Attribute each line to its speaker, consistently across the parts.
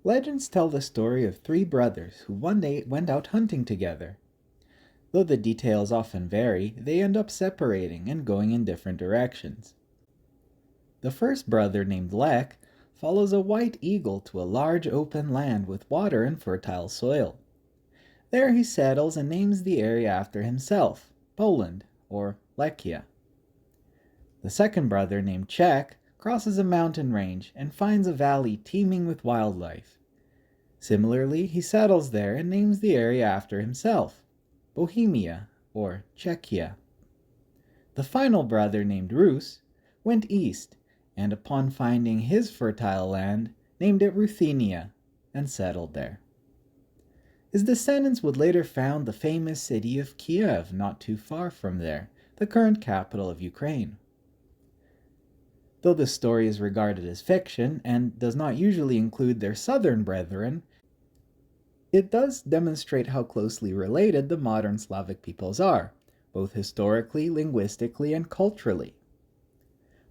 Speaker 1: Legends tell the story of three brothers who one day went out hunting together. Though the details often vary, they end up separating and going in different directions. The first brother, named Lek, follows a white eagle to a large open land with water and fertile soil. There he settles and names the area after himself, Poland, or Lechia. The second brother, named Czech, crosses a mountain range and finds a valley teeming with wildlife. Similarly, he settles there and names the area after himself, Bohemia, or Czechia. The final brother, named Rus, went east, and upon finding his fertile land, named it Ruthenia, and settled there. His descendants would later found the famous city of Kiev not too far from there, the current capital of Ukraine. Though the story is regarded as fiction and does not usually include their southern brethren, it does demonstrate how closely related the modern Slavic peoples are, both historically, linguistically, and culturally.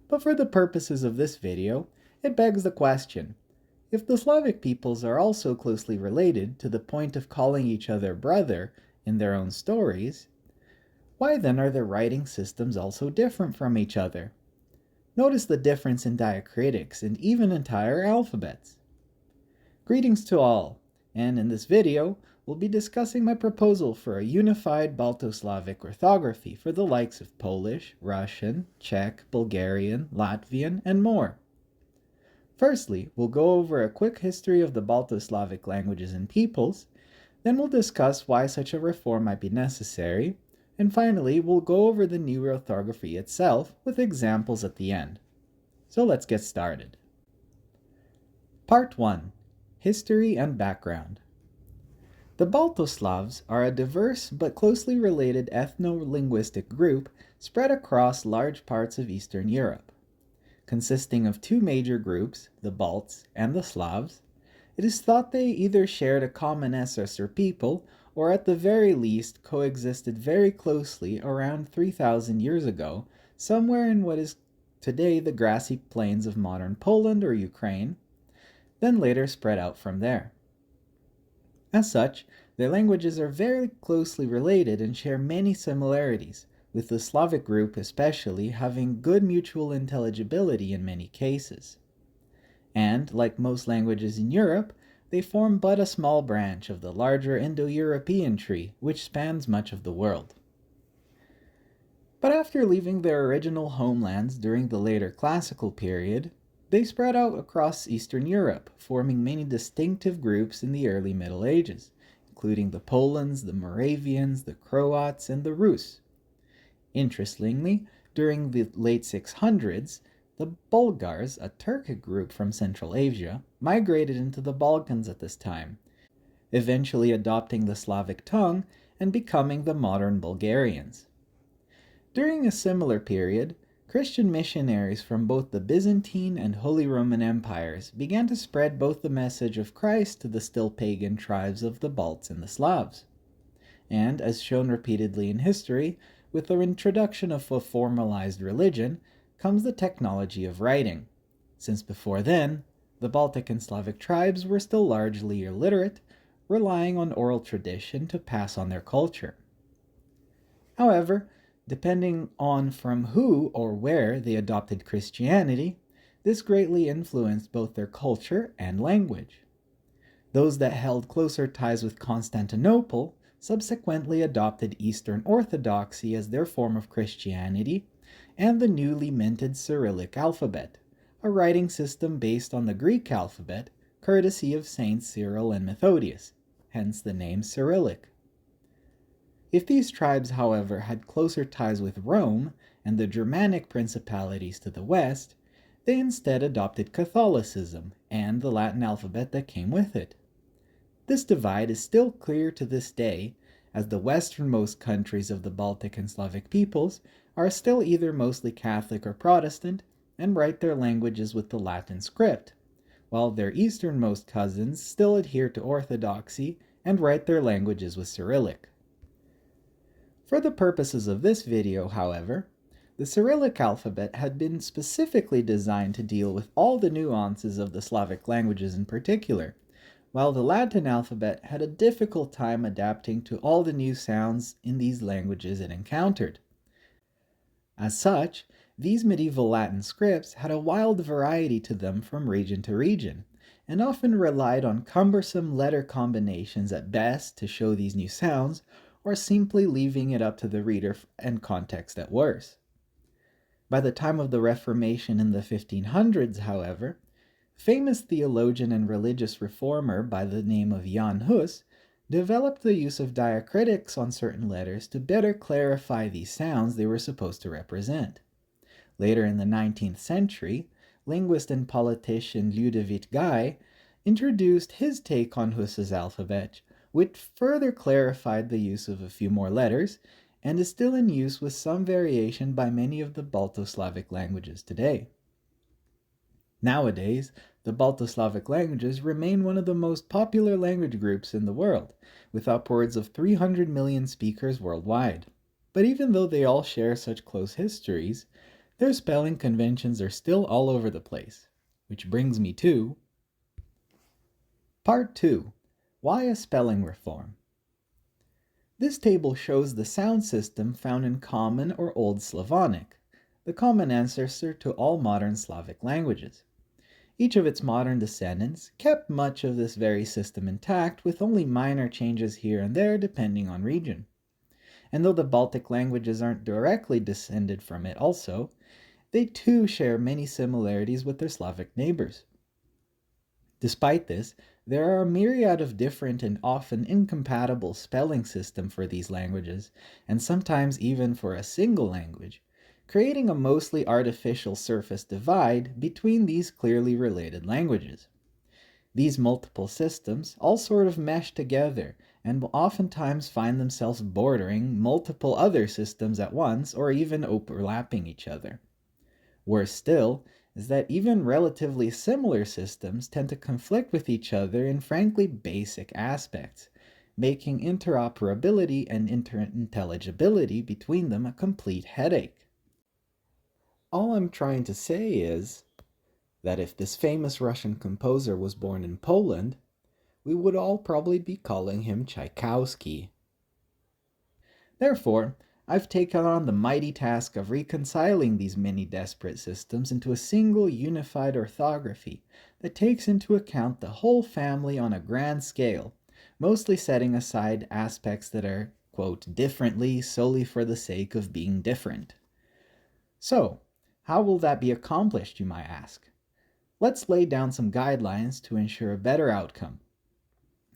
Speaker 1: But for the purposes of this video, it begs the question, if the Slavic peoples are also closely related to the point of calling each other brother in their own stories, why then are their writing systems also different from each other? Notice the difference in diacritics and even entire alphabets. Greetings to all, and in this video, we'll be discussing my proposal for a unified Balto-Slavic orthography for the likes of Polish, Russian, Czech, Bulgarian, Latvian, and more. Firstly, we'll go over a quick history of the Balto-Slavic languages and peoples, then we'll discuss why such a reform might be necessary, and finally, we'll go over the new orthography itself with examples at the end. So let's get started. Part 1. History and Background. The Balto-Slavs are a diverse but closely related ethno-linguistic group spread across large parts of Eastern Europe. Consisting of two major groups, the Balts and the Slavs, it is thought they either shared a common ancestor people or at the very least coexisted very closely around 3,000 years ago, somewhere in what is today the grassy plains of modern Poland or Ukraine, then later spread out from there. As such, their languages are very closely related and share many similarities, with the Slavic group especially having good mutual intelligibility in many cases. And, like most languages in Europe, they form but a small branch of the larger Indo-European tree, which spans much of the world. But after leaving their original homelands during the later classical period, they spread out across Eastern Europe, forming many distinctive groups in the early Middle Ages, including the Polans, the Moravians, the Croats, and the Rus. Interestingly, during the late 600s, the Bulgars, a Turkic group from Central Asia, migrated into the Balkans at this time, eventually adopting the Slavic tongue and becoming the modern Bulgarians. During a similar period, Christian missionaries from both the Byzantine and Holy Roman Empires began to spread both the message of Christ to the still pagan tribes of the Balts and the Slavs. And, as shown repeatedly in history, with the introduction of a formalized religion, comes the technology of writing, since before then, the Baltic and Slavic tribes were still largely illiterate, relying on oral tradition to pass on their culture. However, depending on from who or where they adopted Christianity, this greatly influenced both their culture and language. Those that held closer ties with Constantinople subsequently adopted Eastern Orthodoxy as their form of Christianity, and the newly minted Cyrillic alphabet, a writing system based on the Greek alphabet, courtesy of Saints Cyril and Methodius, hence the name Cyrillic. If these tribes, however, had closer ties with Rome and the Germanic principalities to the west, they instead adopted Catholicism and the Latin alphabet that came with it. This divide is still clear to this day, as the westernmost countries of the Baltic and Slavic peoples are still either mostly Catholic or Protestant and write their languages with the Latin script, while their easternmost cousins still adhere to Orthodoxy and write their languages with Cyrillic. For the purposes of this video, however, the Cyrillic alphabet had been specifically designed to deal with all the nuances of the Slavic languages in particular, while the Latin alphabet had a difficult time adapting to all the new sounds in these languages it encountered. As such, these medieval Latin scripts had a wild variety to them from region to region, and often relied on cumbersome letter combinations at best to show these new sounds, or simply leaving it up to the reader and context at worst. By the time of the Reformation in the 1500s, however, famous theologian and religious reformer by the name of Jan Hus developed the use of diacritics on certain letters to better clarify these sounds they were supposed to represent. Later in the 19th century, linguist and politician Ludovic Guy introduced his take on Hus's alphabet, which further clarified the use of a few more letters, and is still in use with some variation by many of the Balto-Slavic languages today. Nowadays, the Balto-Slavic languages remain one of the most popular language groups in the world, with upwards of 300 million speakers worldwide. But even though they all share such close histories, their spelling conventions are still all over the place. Which brings me to Part 2. Why a Spelling Reform? This table shows the sound system found in Common or Old Slavonic, the common ancestor to all modern Slavic languages. Each of its modern descendants kept much of this very system intact, with only minor changes here and there depending on region. And though the Baltic languages aren't directly descended from it also, they too share many similarities with their Slavic neighbors. Despite this, there are a myriad of different and often incompatible spelling systems for these languages, and sometimes even for a single language, creating a mostly artificial surface divide between these clearly related languages. These multiple systems all sort of mesh together and will oftentimes find themselves bordering multiple other systems at once or even overlapping each other. Worse still is that even relatively similar systems tend to conflict with each other in frankly basic aspects, making interoperability and interintelligibility between them a complete headache. All I'm trying to say is that if this famous Russian composer was born in Poland, we would all probably be calling him Tchaikovsky. Therefore, I've taken on the mighty task of reconciling these many disparate systems into a single unified orthography that takes into account the whole family on a grand scale, mostly setting aside aspects that are, quote, differently solely for the sake of being different. So, how will that be accomplished, you might ask? Let's lay down some guidelines to ensure a better outcome.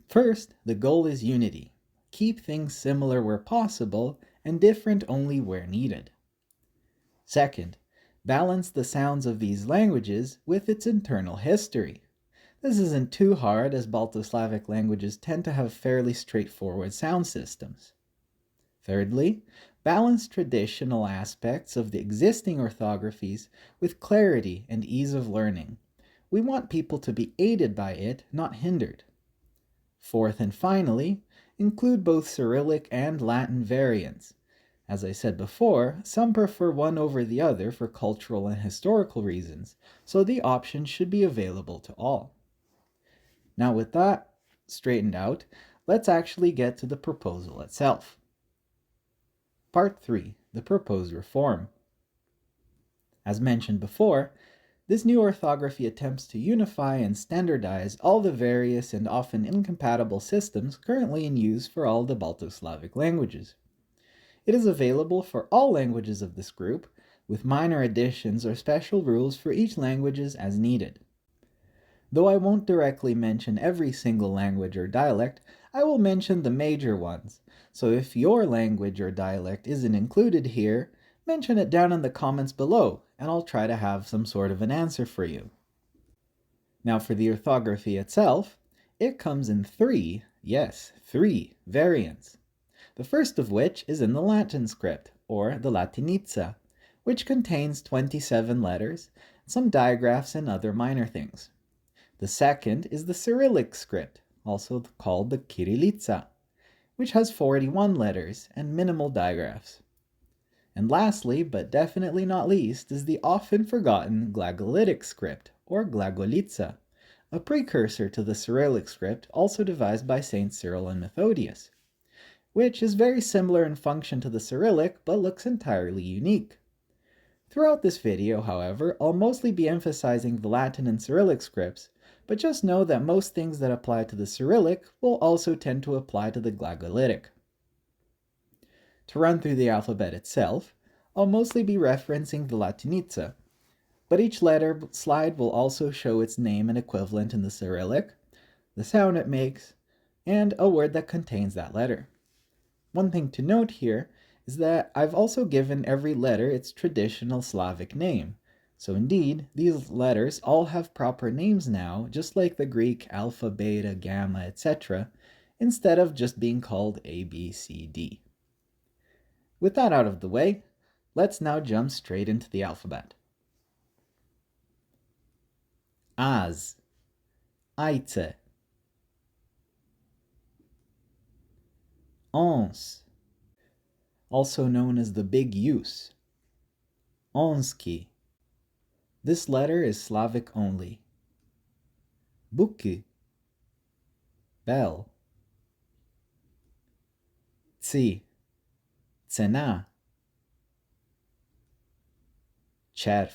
Speaker 1: First, the goal is unity. Keep things similar where possible and different only where needed. Second, balance the sounds of these languages with its internal history. This isn't too hard, as Balto-Slavic languages tend to have fairly straightforward sound systems. Thirdly, balance traditional aspects of the existing orthographies with clarity and ease of learning. We want people to be aided by it, not hindered. Fourth and finally, include both Cyrillic and Latin variants. As I said before, some prefer one over the other for cultural and historical reasons, so the option should be available to all. Now with that straightened out, let's actually get to the proposal itself. Part 3. The proposed reform. As mentioned before, this new orthography attempts to unify and standardize all the various and often incompatible systems currently in use for all the Balto-Slavic languages. It is available for all languages of this group, with minor additions or special rules for each language as needed. Though I won't directly mention every single language or dialect, I will mention the major ones, so if your language or dialect isn't included here, mention it down in the comments below, and I'll try to have some sort of an answer for you. Now for the orthography itself, it comes in three variants. The first of which is in the Latin script, or the Latinizza, which contains 27 letters, some digraphs and other minor things. The second is the Cyrillic script, also called the Kirillitsa, which has 41 letters and minimal digraphs. And lastly, but definitely not least, is the often forgotten Glagolitic script, or Glagolitsa, a precursor to the Cyrillic script also devised by Saint Cyril and Methodius, which is very similar in function to the Cyrillic but looks entirely unique. Throughout this video, however, I'll mostly be emphasizing the Latin and Cyrillic scripts, but just know that most things that apply to the Cyrillic will also tend to apply to the Glagolitic. To run through the alphabet itself, I'll mostly be referencing the Latinica, but each letter slide will also show its name and equivalent in the Cyrillic, the sound it makes, and a word that contains that letter. One thing to note here is that I've also given every letter its traditional Slavic name, so indeed, these letters all have proper names now, just like the Greek alpha, beta, gamma, etc., instead of just being called A, B, C, D. With that out of the way, let's now jump straight into the alphabet. Az, Aice, Ons, also known as the big use, Onski. This letter is Slavic only. Buki, bell. Tsi, cena. Červ,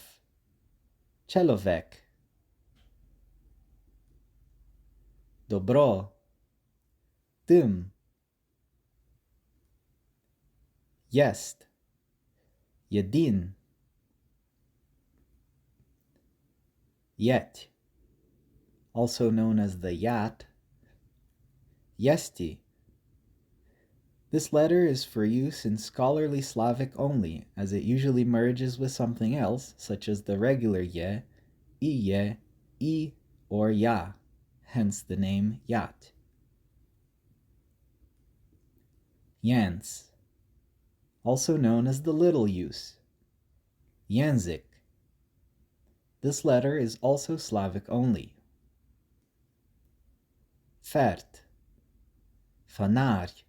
Speaker 1: čelovek. Dobro, tym. Jest, jedin. Yet, also known as the yat. Yesti. This letter is for use in scholarly Slavic only, as it usually merges with something else, such as the regular ye, iye, I, or ya, hence the name Yat. Jens, also known as the little use. Język. This letter is also Slavic only. Fert, fanar.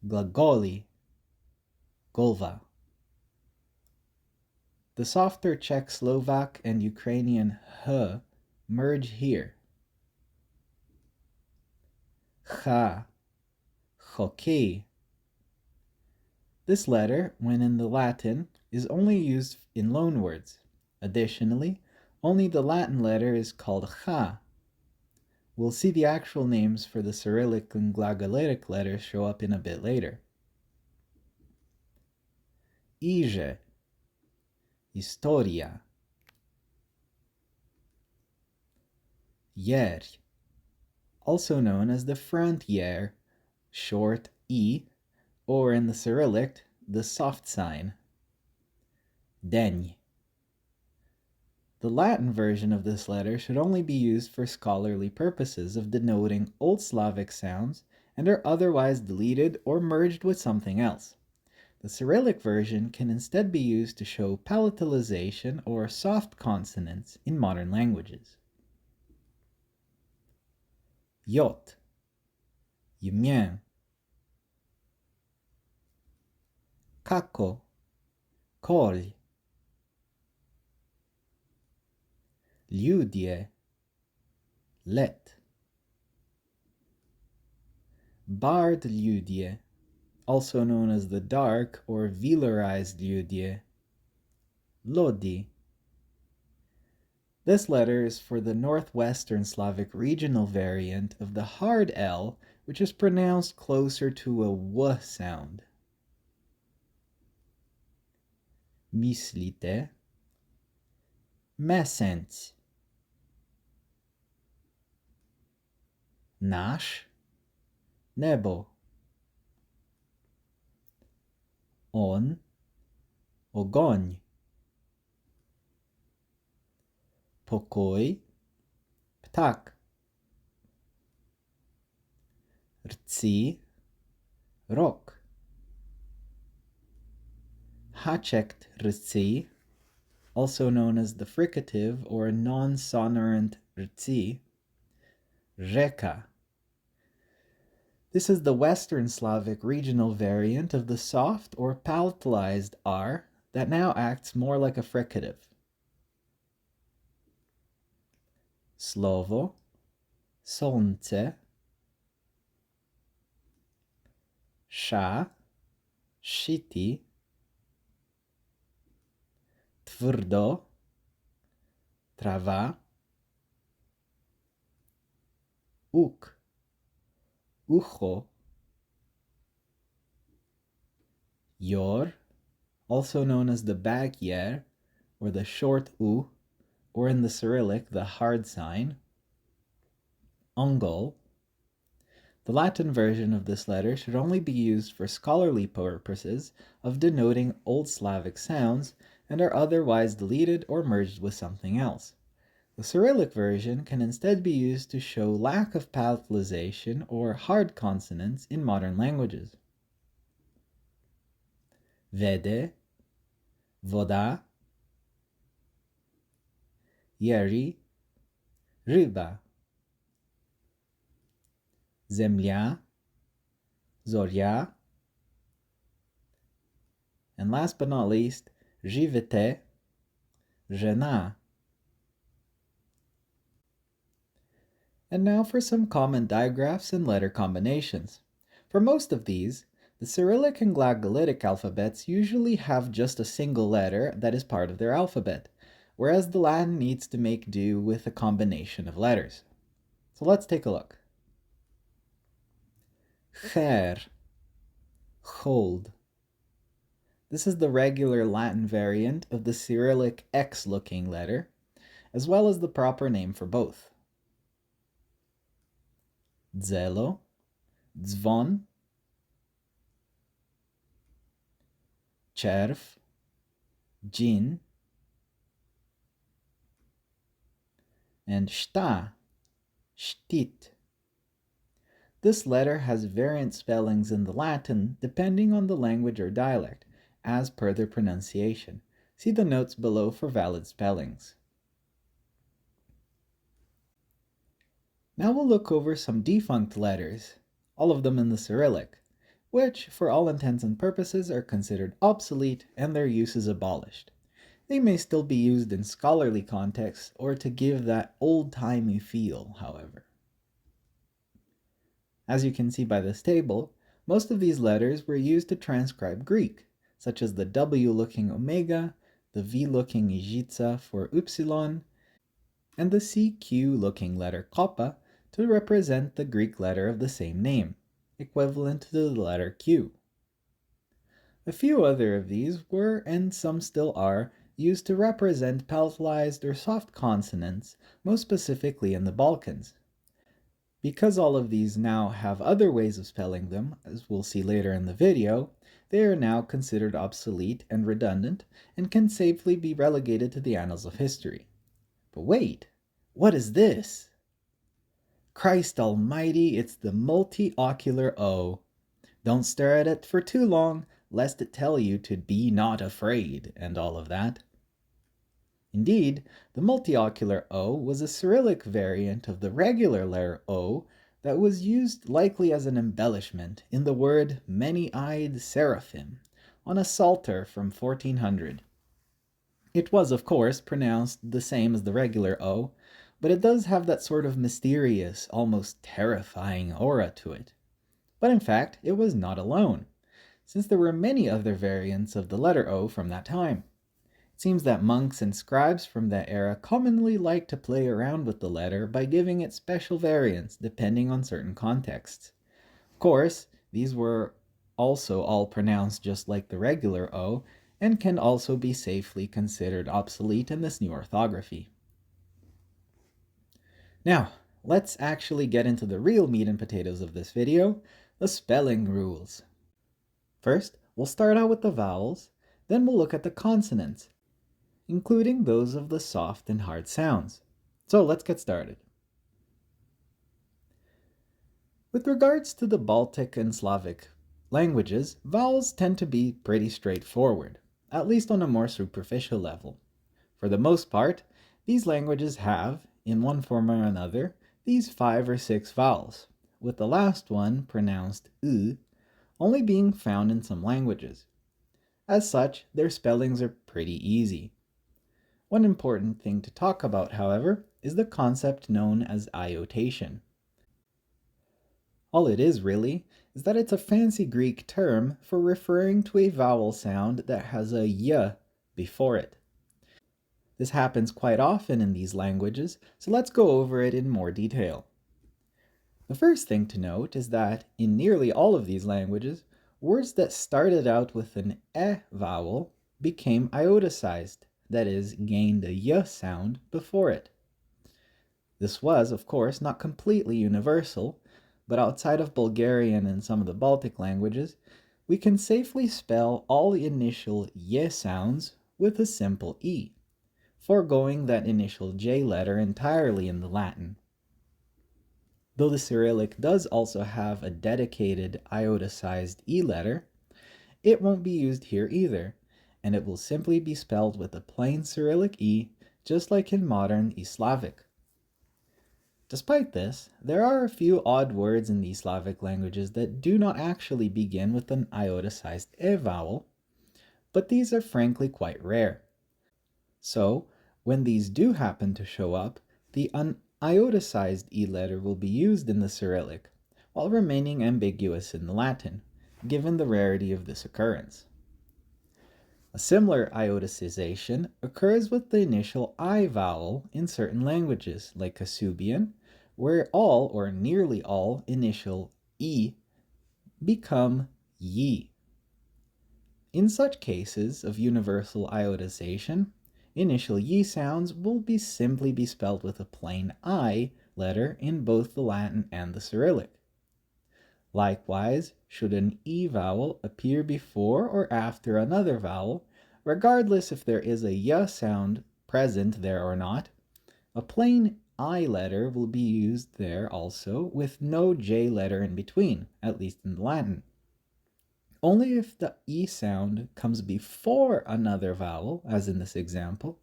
Speaker 1: Glagoli, golva. The softer Czech, Slovak, and Ukrainian h merge here. Cha, hockey. This letter, when in the Latin, is only used in loanwords. Additionally, only the Latin letter is called cha. We'll see the actual names for the Cyrillic and Glagolitic letters show up in a bit later. Ije, historia. Yer, also known as the front yer, short e, or in the Cyrillic, the soft sign. Den. The Latin version of this letter should only be used for scholarly purposes of denoting Old Slavic sounds and are otherwise deleted or merged with something else. The Cyrillic version can instead be used to show palatalization or soft consonants in modern languages. Yot, Yemien. Kako, Kol. Ljudje, let. Bard ljudje, also known as the dark or velarized ljudje. Lodi. This letter is for the Northwestern Slavic regional variant of the hard L, which is pronounced closer to a W sound. Mislite, mesens. Naš, nebo. On, ogoň. Pokoj, ptak. Rci, rok. Hačekt rci, also known as the fricative or non-sonorant rci. Řeka. This is the Western Slavic regional variant of the soft or palatalized R that now acts more like a fricative. slovo, solnce, sha, shiti, tvrdo, trava, uk, ucho, yor, also known as the bag yer, or the short u, or in the Cyrillic, the hard sign, ungol. The Latin version of this letter should only be used for scholarly purposes of denoting Old Slavic sounds and are otherwise deleted or merged with something else. The Cyrillic version can instead be used to show lack of palatalization or hard consonants in modern languages. Vede, voda, yeri, ryba, zemlya, zorya, and last but not least, živete, žena. And now for some common digraphs and letter combinations. For most of these, the Cyrillic and Glagolitic alphabets usually have just a single letter that is part of their alphabet, whereas the Latin needs to make do with a combination of letters. So let's take a look. Cher, hold. This is the regular Latin variant of the Cyrillic X-looking letter, as well as the proper name for both. Dzelo, dzvon, czerw, dżin, and szta, sztit. This letter has variant spellings in the Latin depending on the language or dialect, as per their pronunciation. See the notes below for valid spellings. Now we'll look over some defunct letters, all of them in the Cyrillic, which, for all intents and purposes, are considered obsolete and their use is abolished. They may still be used in scholarly contexts or to give that old-timey feel, however. As you can see by this table, most of these letters were used to transcribe Greek, such as the W-looking omega, the V-looking ijica for upsilon, and the CQ-looking letter kappa to represent the Greek letter of the same name, equivalent to the letter Q. A few other of these were, and some still are, used to represent palatalized or soft consonants, most specifically in the Balkans. Because all of these now have other ways of spelling them, as we'll see later in the video, they are now considered obsolete and redundant and can safely be relegated to the annals of history. But wait, what is this? Christ almighty, it's the multi-ocular O. Don't stare at it for too long, lest it tell you to be not afraid and all of that. Indeed, the multi-ocular O was a Cyrillic variant of the regular letter O that was used likely as an embellishment in the word many-eyed seraphim on a psalter from 1400. It was, of course, pronounced the same as the regular O, but it does have that sort of mysterious, almost terrifying aura to it. But in fact, it was not alone, since there were many other variants of the letter O from that time. It seems that monks and scribes from that era commonly liked to play around with the letter by giving it special variants depending on certain contexts. Of course, these were also all pronounced just like the regular O, and can also be safely considered obsolete in this new orthography. Now, let's actually get into the real meat and potatoes of this video, the spelling rules. First, we'll start out with the vowels, then we'll look at the consonants, including those of the soft and hard sounds. So let's get started. With regards to the Baltic and Slavic languages, vowels tend to be pretty straightforward, at least on a more superficial level. For the most part, these languages have, in one form or another, these 5 or 6 vowels, with the last one, pronounced U, only being found in some languages. As such, their spellings are pretty easy. One important thing to talk about, however, is the concept known as iotation. All it is really is that it's a fancy Greek term for referring to a vowel sound that has a y before it. This happens quite often in these languages, so let's go over it in more detail. The first thing to note is that in nearly all of these languages, words that started out with an e vowel became ioticized, that is, gained a y sound before it. This was, of course, not completely universal, but outside of Bulgarian and some of the Baltic languages, we can safely spell all the initial y sounds with a simple e, foregoing that initial j letter entirely in the Latin. Though the Cyrillic does also have a dedicated ioticized e letter, it won't be used here either, and it will simply be spelled with a plain Cyrillic e, just like in modern Slavic. Despite this, there are a few odd words in these Slavic languages that do not actually begin with an ioticized e vowel, but these are frankly quite rare. So, when these do happen to show up, the uniodicized e letter will be used in the Cyrillic, while remaining ambiguous in the Latin, given the rarity of this occurrence. A similar ioticization occurs with the initial I vowel in certain languages, like Kashubian, where all or nearly all initial E become Yi. In such cases of universal iotization, initial Yi sounds will simply be spelled with a plain I letter in both the Latin and the Cyrillic. Likewise, should an E vowel appear before or after another vowel, regardless if there is a Y sound present there or not, a plain I letter will be used there also with no J letter in between, at least in Latin. Only if the E sound comes before another vowel, as in this example,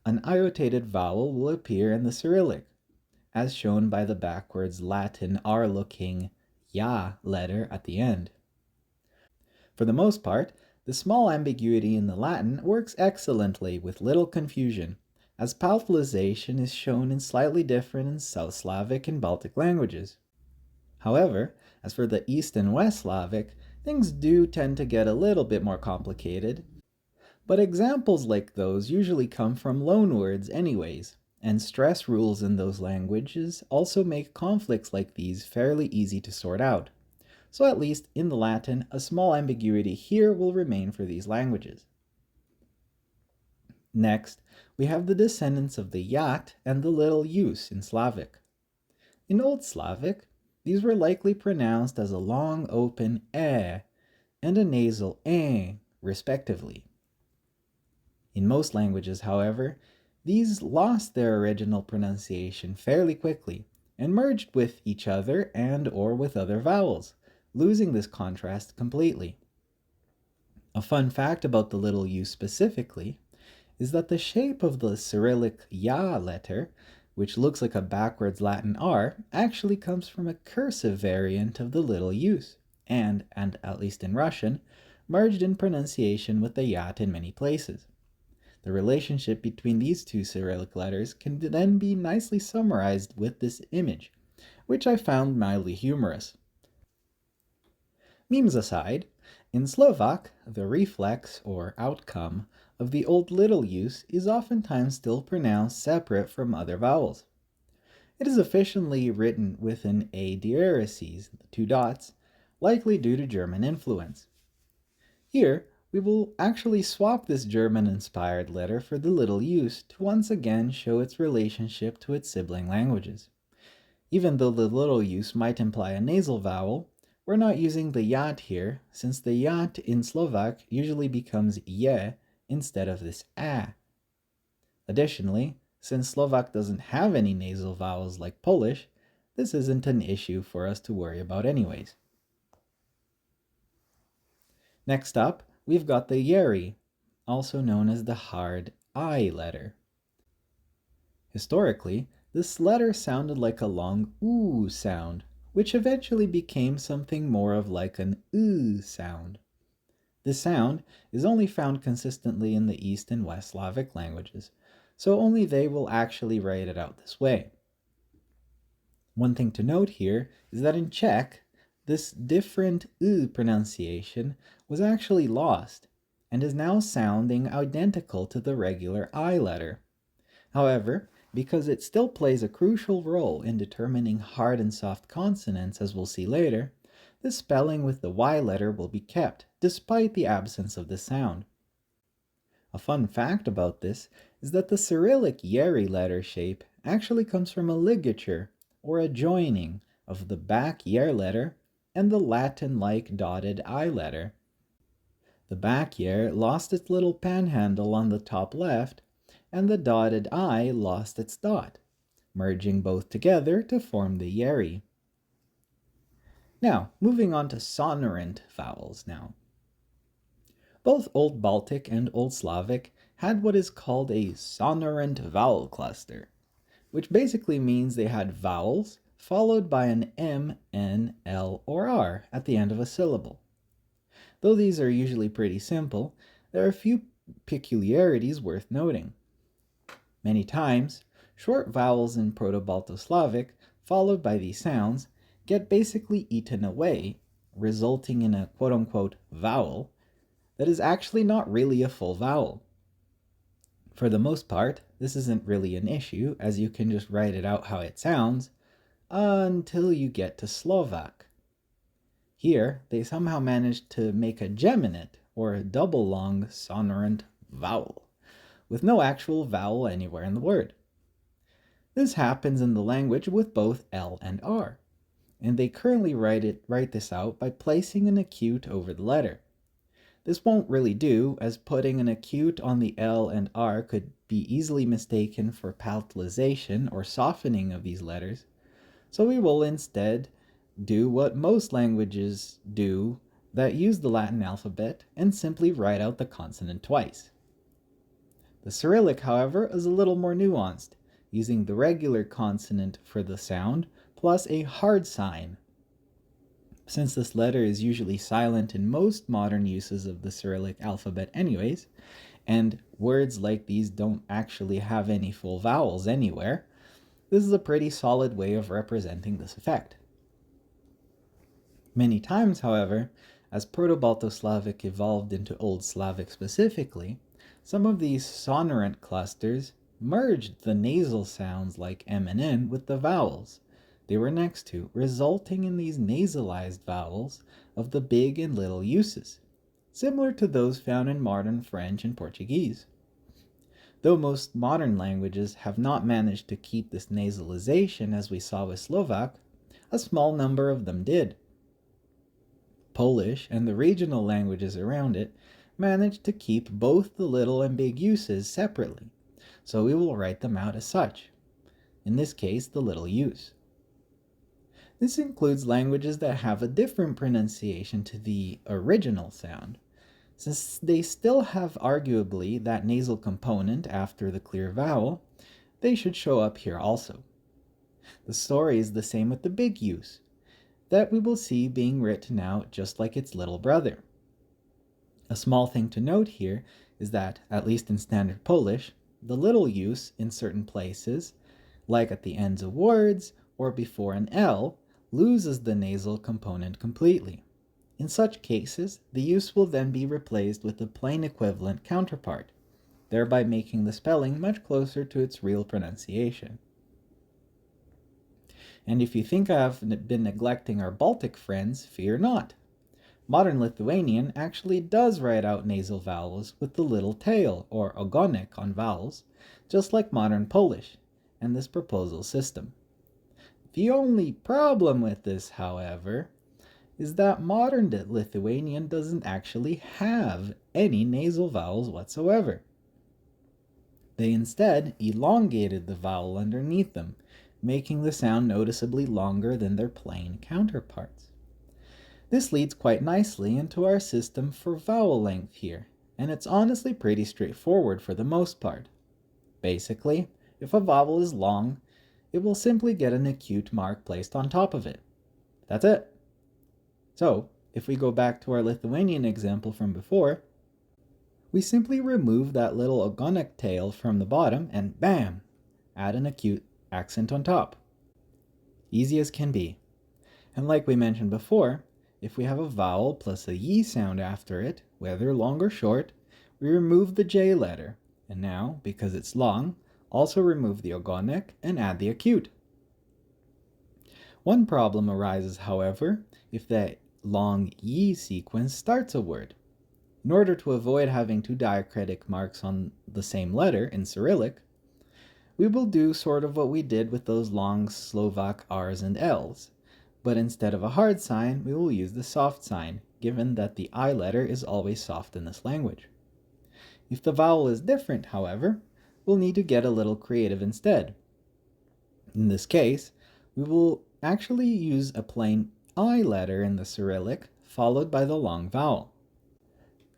Speaker 1: an iotated vowel will appear in the Cyrillic, as shown by the backwards Latin R-looking ya letter at the end. For the most part, the small ambiguity in the Latin works excellently with little confusion, as palatalization is shown in slightly different in South Slavic and Baltic languages. However, as for the East and West Slavic, things do tend to get a little bit more complicated, but examples like those usually come from loanwords anyways, and stress rules in those languages also make conflicts like these fairly easy to sort out. So at least in the Latin, a small ambiguity here will remain for these languages. Next, we have the descendants of the yat and the little use in Slavic. In Old Slavic, these were likely pronounced as a long open e and a nasal e, respectively. In most languages, however, these lost their original pronunciation fairly quickly and merged with each other and or with other vowels, losing this contrast completely. A fun fact about the little u specifically is that the shape of the Cyrillic ya letter, which looks like a backwards Latin R, actually comes from a cursive variant of the little u's, and at least in Russian, merged in pronunciation with the yat in many places. The relationship between these two Cyrillic letters can then be nicely summarized with this image, which I found mildly humorous. Memes aside, in Slovak, the reflex, or outcome, of the old little use is oftentimes still pronounced separate from other vowels. It is officially written with an a diaeresis, the two dots, likely due to German influence. Here, we will actually swap this German-inspired letter for the little use to once again show its relationship to its sibling languages. Even though the little use might imply a nasal vowel, we're not using the yat here, since the yat in Slovak usually becomes ye instead of this a. Additionally, since Slovak doesn't have any nasal vowels like Polish, this isn't an issue for us to worry about anyways. Next up, we've got the yeri, also known as the hard I letter. Historically, this letter sounded like a long oo sound, which eventually became something more of like an sound. This sound is only found consistently in the East and West Slavic languages, so only they will actually write it out this way. One thing to note here is that in Czech, this different pronunciation was actually lost and is now sounding identical to the regular I letter. However, because it still plays a crucial role in determining hard and soft consonants, as we'll see later, the spelling with the Y letter will be kept, despite the absence of the sound. A fun fact about this is that the Cyrillic Yeri letter shape actually comes from a ligature, or a joining, of the back Yer letter and the Latin-like dotted I letter. The back Yer lost its little panhandle on the top left, and the dotted I lost its dot, merging both together to form the Yeri. Now, moving on to sonorant vowels now. Both Old Baltic and Old Slavic had what is called a sonorant vowel cluster, which basically means they had vowels followed by an M, N, L, or R at the end of a syllable. Though these are usually pretty simple, there are a few peculiarities worth noting. Many times, short vowels in Proto-Balto-Slavic followed by these sounds get basically eaten away, resulting in a quote-unquote vowel that is actually not really a full vowel. For the most part, this isn't really an issue, as you can just write it out how it sounds, until you get to Slovak. Here, they somehow managed to make a geminate, or a double-long sonorant vowel, with no actual vowel anywhere in the word. This happens in the language with both L and R, and they currently write this out by placing an acute over the letter. This won't really do, as putting an acute on the L and R could be easily mistaken for palatalization or softening of these letters, so we will instead do what most languages do that use the Latin alphabet and simply write out the consonant twice. The Cyrillic, however, is a little more nuanced, using the regular consonant for the sound plus a hard sign. Since this letter is usually silent in most modern uses of the Cyrillic alphabet anyways, and words like these don't actually have any full vowels anywhere, this is a pretty solid way of representing this effect. Many times, however, as Proto-Balto-Slavic evolved into Old Slavic specifically, some of these sonorant clusters merged the nasal sounds like M and N with the vowels they were next to, resulting in these nasalized vowels of the big and little uses, similar to those found in modern French and Portuguese. Though most modern languages have not managed to keep this nasalization as we saw with Slovak, a small number of them did. Polish and the regional languages around it managed to keep both the little and big uses separately, so we will write them out as such. In this case, the little use. This includes languages that have a different pronunciation to the original sound, since they still have arguably that nasal component after the clear vowel. They should show up here also. The story is the same with the big use, that we will see being written out just like its little brother. A small thing to note here is that, at least in Standard Polish, the little use in certain places, like at the ends of words or before an L, loses the nasal component completely. In such cases, the use will then be replaced with a plain equivalent counterpart, thereby making the spelling much closer to its real pronunciation. And if you think I've been neglecting our Baltic friends, fear not. Modern Lithuanian actually does write out nasal vowels with the little tail, or ogonek, on vowels, just like modern Polish and this proposal system. The only problem with this, however, is that modern Lithuanian doesn't actually have any nasal vowels whatsoever. They instead elongated the vowel underneath them, making the sound noticeably longer than their plain counterparts. This leads quite nicely into our system for vowel length here, and it's honestly pretty straightforward for the most part. Basically, if a vowel is long, it will simply get an acute mark placed on top of it. That's it. So, if we go back to our Lithuanian example from before, We simply remove that little ogonic tail from the bottom and bam! Add an acute accent on top. Easy as can be. And like we mentioned before, if we have a vowel plus a y sound after it, whether long or short, we remove the j letter, and now, because it's long, also remove the ogonic and add the acute. One problem arises, however, if that long y sequence starts a word. In order to avoid having two diacritic marks on the same letter in Cyrillic, we will do sort of what we did with those long Slovak R's and L's. But instead of a hard sign, we will use the soft sign, given that the I letter is always soft in this language. If the vowel is different, however, we'll need to get a little creative instead. In this case, we will actually use a plain I letter in the Cyrillic, followed by the long vowel.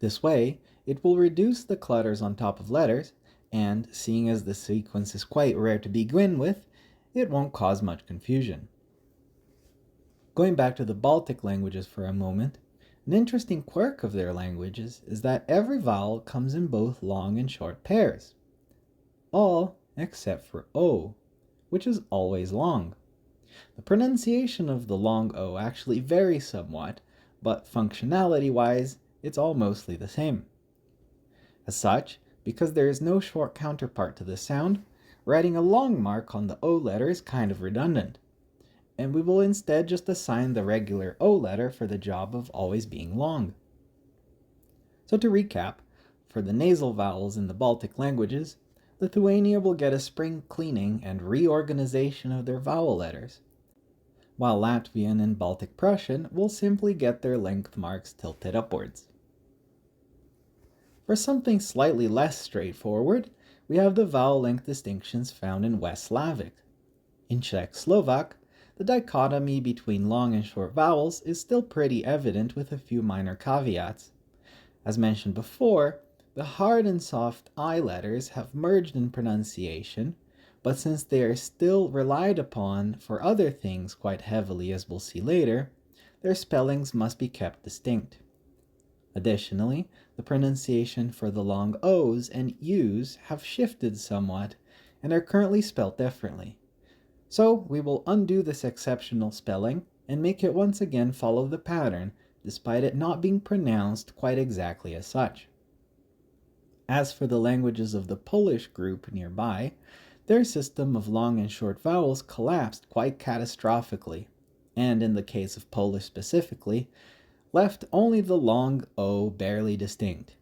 Speaker 1: This way, it will reduce the clutters on top of letters, and seeing as the sequence is quite rare to begin with, it won't cause much confusion. Going back to the Baltic languages for a moment, an interesting quirk of their languages is that every vowel comes in both long and short pairs. All except for O, which is always long. The pronunciation of the long O actually varies somewhat, but functionality-wise, it's all mostly the same. As such, because there is no short counterpart to this sound, writing a long mark on the O letter is kind of redundant, and we will instead just assign the regular O letter for the job of always being long. So to recap, for the nasal vowels in the Baltic languages, Lithuania will get a spring cleaning and reorganization of their vowel letters, while Latvian and Baltic Prussian will simply get their length marks tilted upwards. For something slightly less straightforward, we have the vowel length distinctions found in West Slavic. In Czech Slovak, the dichotomy between long and short vowels is still pretty evident with a few minor caveats. As mentioned before, the hard and soft I letters have merged in pronunciation, but since they are still relied upon for other things quite heavily, as we'll see later, their spellings must be kept distinct. Additionally, the pronunciation for the long O's and U's have shifted somewhat and are currently spelt differently. So we will undo this exceptional spelling and make it once again follow the pattern, despite it not being pronounced quite exactly as such. As for the languages of the Polish group nearby, their system of long and short vowels collapsed quite catastrophically, and in the case of Polish specifically, left only the long O barely distinct.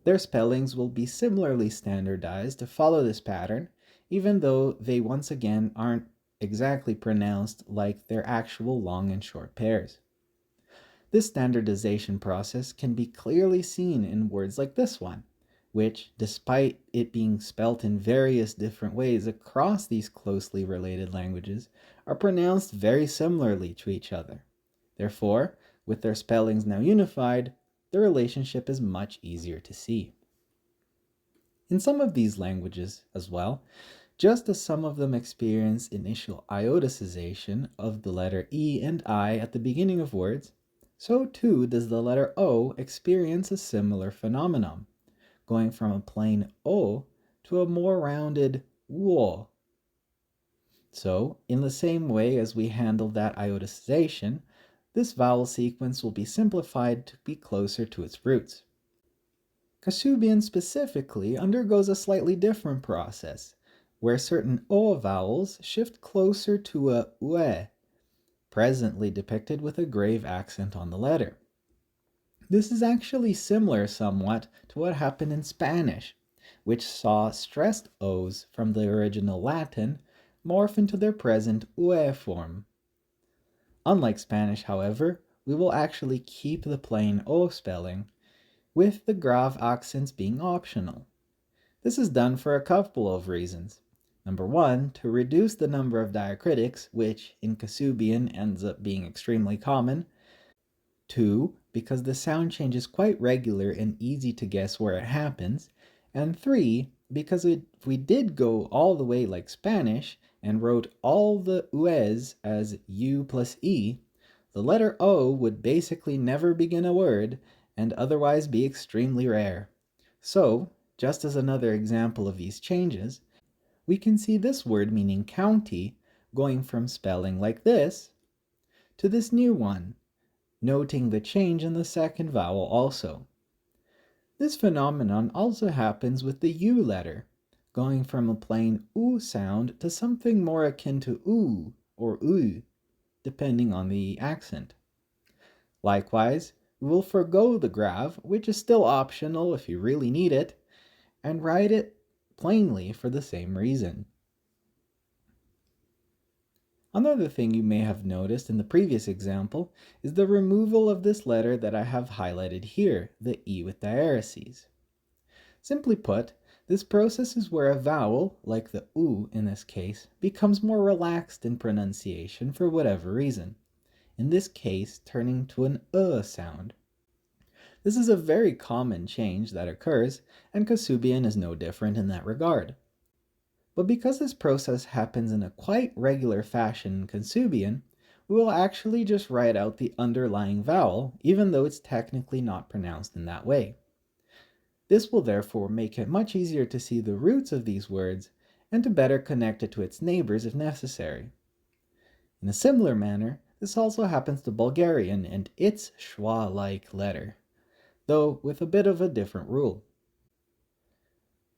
Speaker 1: Their spellings will be similarly standardized to follow this pattern, even though they once again aren't exactly pronounced like their actual long and short pairs. This standardization process can be clearly seen in words like this one, which, despite it being spelt in various different ways across these closely related languages, are pronounced very similarly to each other. Therefore, with their spellings now unified, the relationship is much easier to see. In some of these languages, as well, just as some of them experience initial ioticization of the letter E and I at the beginning of words, so too does the letter O experience a similar phenomenon, going from a plain O to a more rounded wo. So, in the same way as we handled that ioticization, this vowel sequence will be simplified to be closer to its roots. Kashubian specifically undergoes a slightly different process, where certain O vowels shift closer to a ue, presently depicted with a grave accent on the letter. This is actually similar somewhat to what happened in Spanish, which saw stressed O's from the original Latin morph into their present ue form. Unlike Spanish, however, we will actually keep the plain O spelling, with the grave accents being optional. This is done for a couple of reasons. Number one, to reduce the number of diacritics, which in Kashubian ends up being extremely common. Two, because the sound change is quite regular and easy to guess where it happens. And three, because if we did go all the way like Spanish and wrote all the u's as U plus E, the letter O would basically never begin a word and otherwise be extremely rare. So, just as another example of these changes, we can see this word meaning county going from spelling like this to this new one, noting the change in the second vowel also. This phenomenon also happens with the U letter, going from a plain U sound to something more akin to U or U, depending on the accent. Likewise, we will forgo the grav, which is still optional if you really need it, and write it plainly for the same reason. Another thing you may have noticed in the previous example is the removal of this letter that I have highlighted here, the E with diareses. Simply put, this process is where a vowel, like the U in this case, becomes more relaxed in pronunciation for whatever reason, in this case turning to an sound. This is a very common change that occurs, and Kasubian is no different in that regard. But because this process happens in a quite regular fashion in Kasubian, we will actually just write out the underlying vowel, even though it's technically not pronounced in that way. This will therefore make it much easier to see the roots of these words and to better connect it to its neighbors if necessary. In a similar manner, this also happens to Bulgarian and its schwa-like letter, though with a bit of a different rule.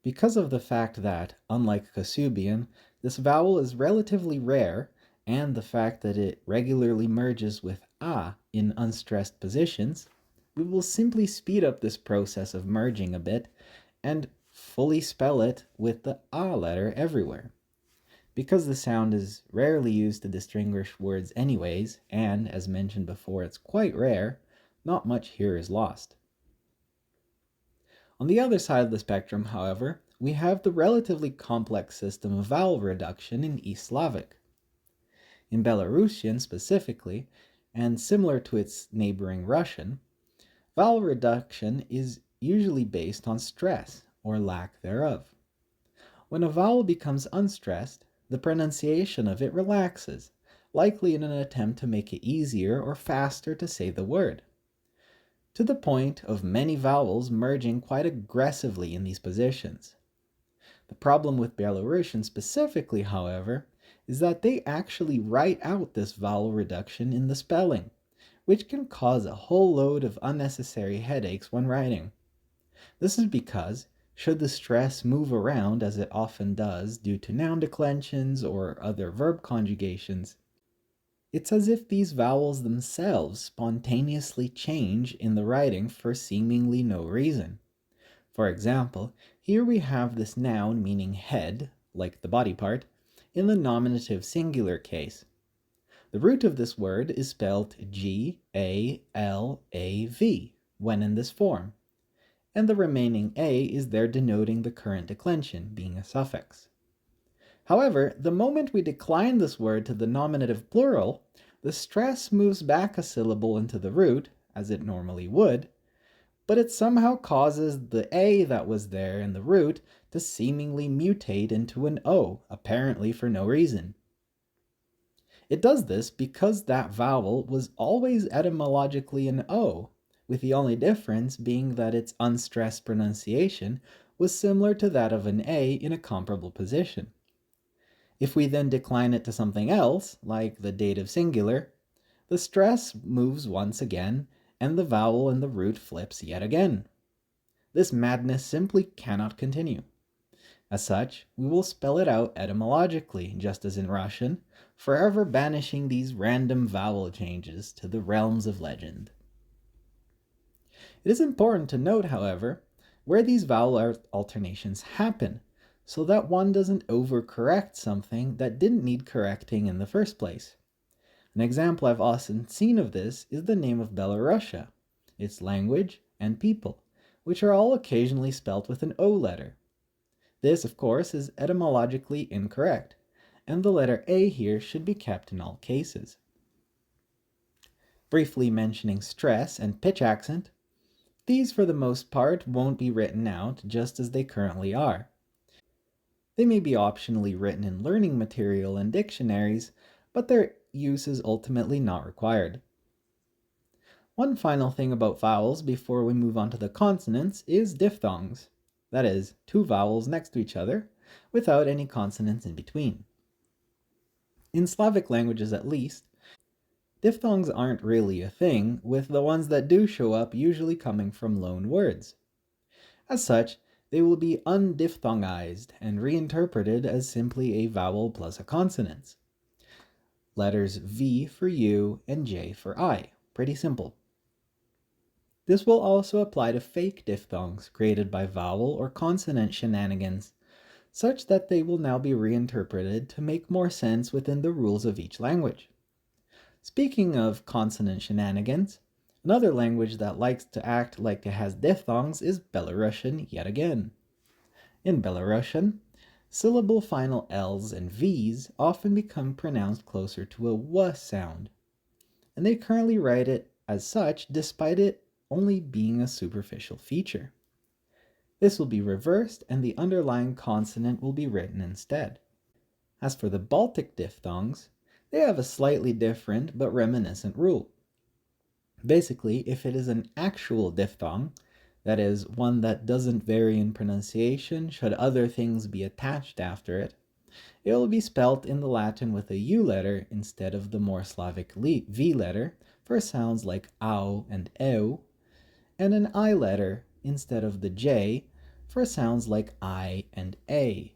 Speaker 1: Because of the fact that, unlike Kasubian, this vowel is relatively rare, and the fact that it regularly merges with a in unstressed positions, we will simply speed up this process of merging a bit and fully spell it with the a letter everywhere. Because the sound is rarely used to distinguish words anyways, and as mentioned before, it's quite rare, not much here is lost. On the other side of the spectrum, however, we have the relatively complex system of vowel reduction in East Slavic. In Belarusian specifically, and similar to its neighboring Russian, vowel reduction is usually based on stress, or lack thereof. When a vowel becomes unstressed, the pronunciation of it relaxes, likely in an attempt to make it easier or faster to say the word, to the point of many vowels merging quite aggressively in these positions. The problem with Belarusian specifically, however, is that they actually write out this vowel reduction in the spelling, which can cause a whole load of unnecessary headaches when writing. This is because, should the stress move around as it often does due to noun declensions or other verb conjugations, it's as if these vowels themselves spontaneously change in the writing for seemingly no reason. For example, here we have this noun meaning head, like the body part, in the nominative singular case. The root of this word is spelled G-A-L-A-V when in this form, and the remaining A is there denoting the current declension, being a suffix. However, the moment we decline this word to the nominative plural, the stress moves back a syllable into the root, as it normally would, but it somehow causes the A that was there in the root to seemingly mutate into an O, apparently for no reason. It does this because that vowel was always etymologically an O, with the only difference being that its unstressed pronunciation was similar to that of an A in a comparable position. If we then decline it to something else, like the dative singular, the stress moves once again, and the vowel in the root flips yet again. This madness simply cannot continue. As such, we will spell it out etymologically, just as in Russian, forever banishing these random vowel changes to the realms of legend. It is important to note, however, where these vowel alternations happen, so that one doesn't overcorrect something that didn't need correcting in the first place. An example I've often seen of this is the name of Belarusia, its language and people, which are all occasionally spelt with an O letter. This, of course, is etymologically incorrect, and the letter A here should be kept in all cases. Briefly mentioning stress and pitch accent, these for the most part won't be written out just as they currently are. They may be optionally written in learning material and dictionaries, but their use is ultimately not required. One final thing about vowels before we move on to the consonants is diphthongs. That is, two vowels next to each other without any consonants in between. In Slavic languages at least, diphthongs aren't really a thing, with the ones that do show up usually coming from loan words. As such, they will be undiphthongized and reinterpreted as simply a vowel plus a consonant. Letters V for you and J for I. Pretty simple. This will also apply to fake diphthongs created by vowel or consonant shenanigans, such that they will now be reinterpreted to make more sense within the rules of each language. Speaking of consonant shenanigans, another language that likes to act like it has diphthongs is Belarusian yet again. In Belarusian, syllable final L's and V's often become pronounced closer to a W sound, and they currently write it as such despite it only being a superficial feature. This will be reversed and the underlying consonant will be written instead. As for the Baltic diphthongs, they have a slightly different but reminiscent rule. Basically, if it is an actual diphthong, that is, one that doesn't vary in pronunciation should other things be attached after it, it will be spelt in the Latin with a U letter instead of the more Slavic V letter for sounds like ow and ew, and an I letter instead of the J for sounds like I and A.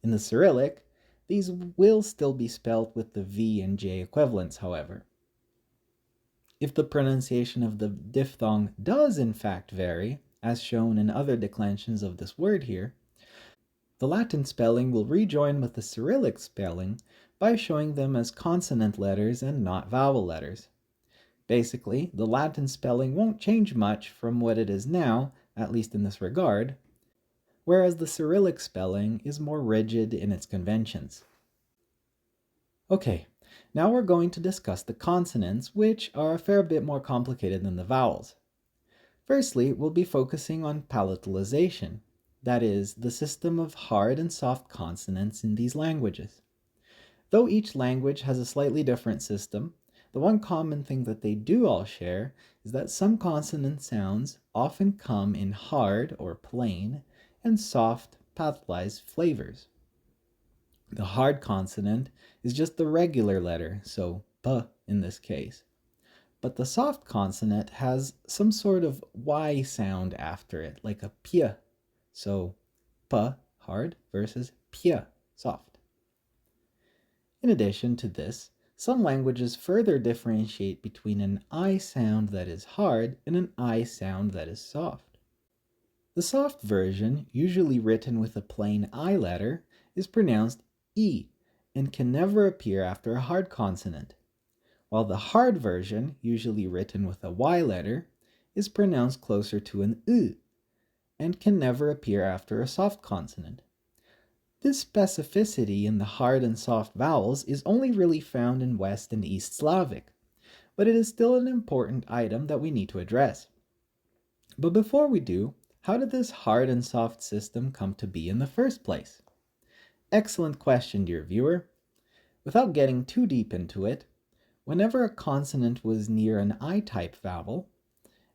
Speaker 1: In the Cyrillic, these will still be spelt with the V and J equivalents, however. If the pronunciation of the diphthong does in fact vary, as shown in other declensions of this word here, the Latin spelling will rejoin with the Cyrillic spelling by showing them as consonant letters and not vowel letters. Basically, the Latin spelling won't change much from what it is now, at least in this regard, whereas the Cyrillic spelling is more rigid in its conventions. Okay, now we're going to discuss the consonants, which are a fair bit more complicated than the vowels. Firstly, we'll be focusing on palatalization, that is, the system of hard and soft consonants in these languages. Though each language has a slightly different system, the one common thing that they do all share is that some consonant sounds often come in hard or plain and soft palatalized flavors. The hard consonant is just the regular letter, so p in this case. But the soft consonant has some sort of Y sound after it, like a p. So p, hard, versus p, soft. In addition to this, some languages further differentiate between an I sound that is hard and an I sound that is soft. The soft version, usually written with a plain I letter, is pronounced E and can never appear after a hard consonant, while the hard version, usually written with a Y letter, is pronounced closer to an U and can never appear after a soft consonant. This specificity in the hard and soft vowels is only really found in West and East Slavic, but it is still an important item that we need to address. But before we do, how did this hard and soft system come to be in the first place? Excellent question, dear viewer. Without getting too deep into it, whenever a consonant was near an I-type vowel,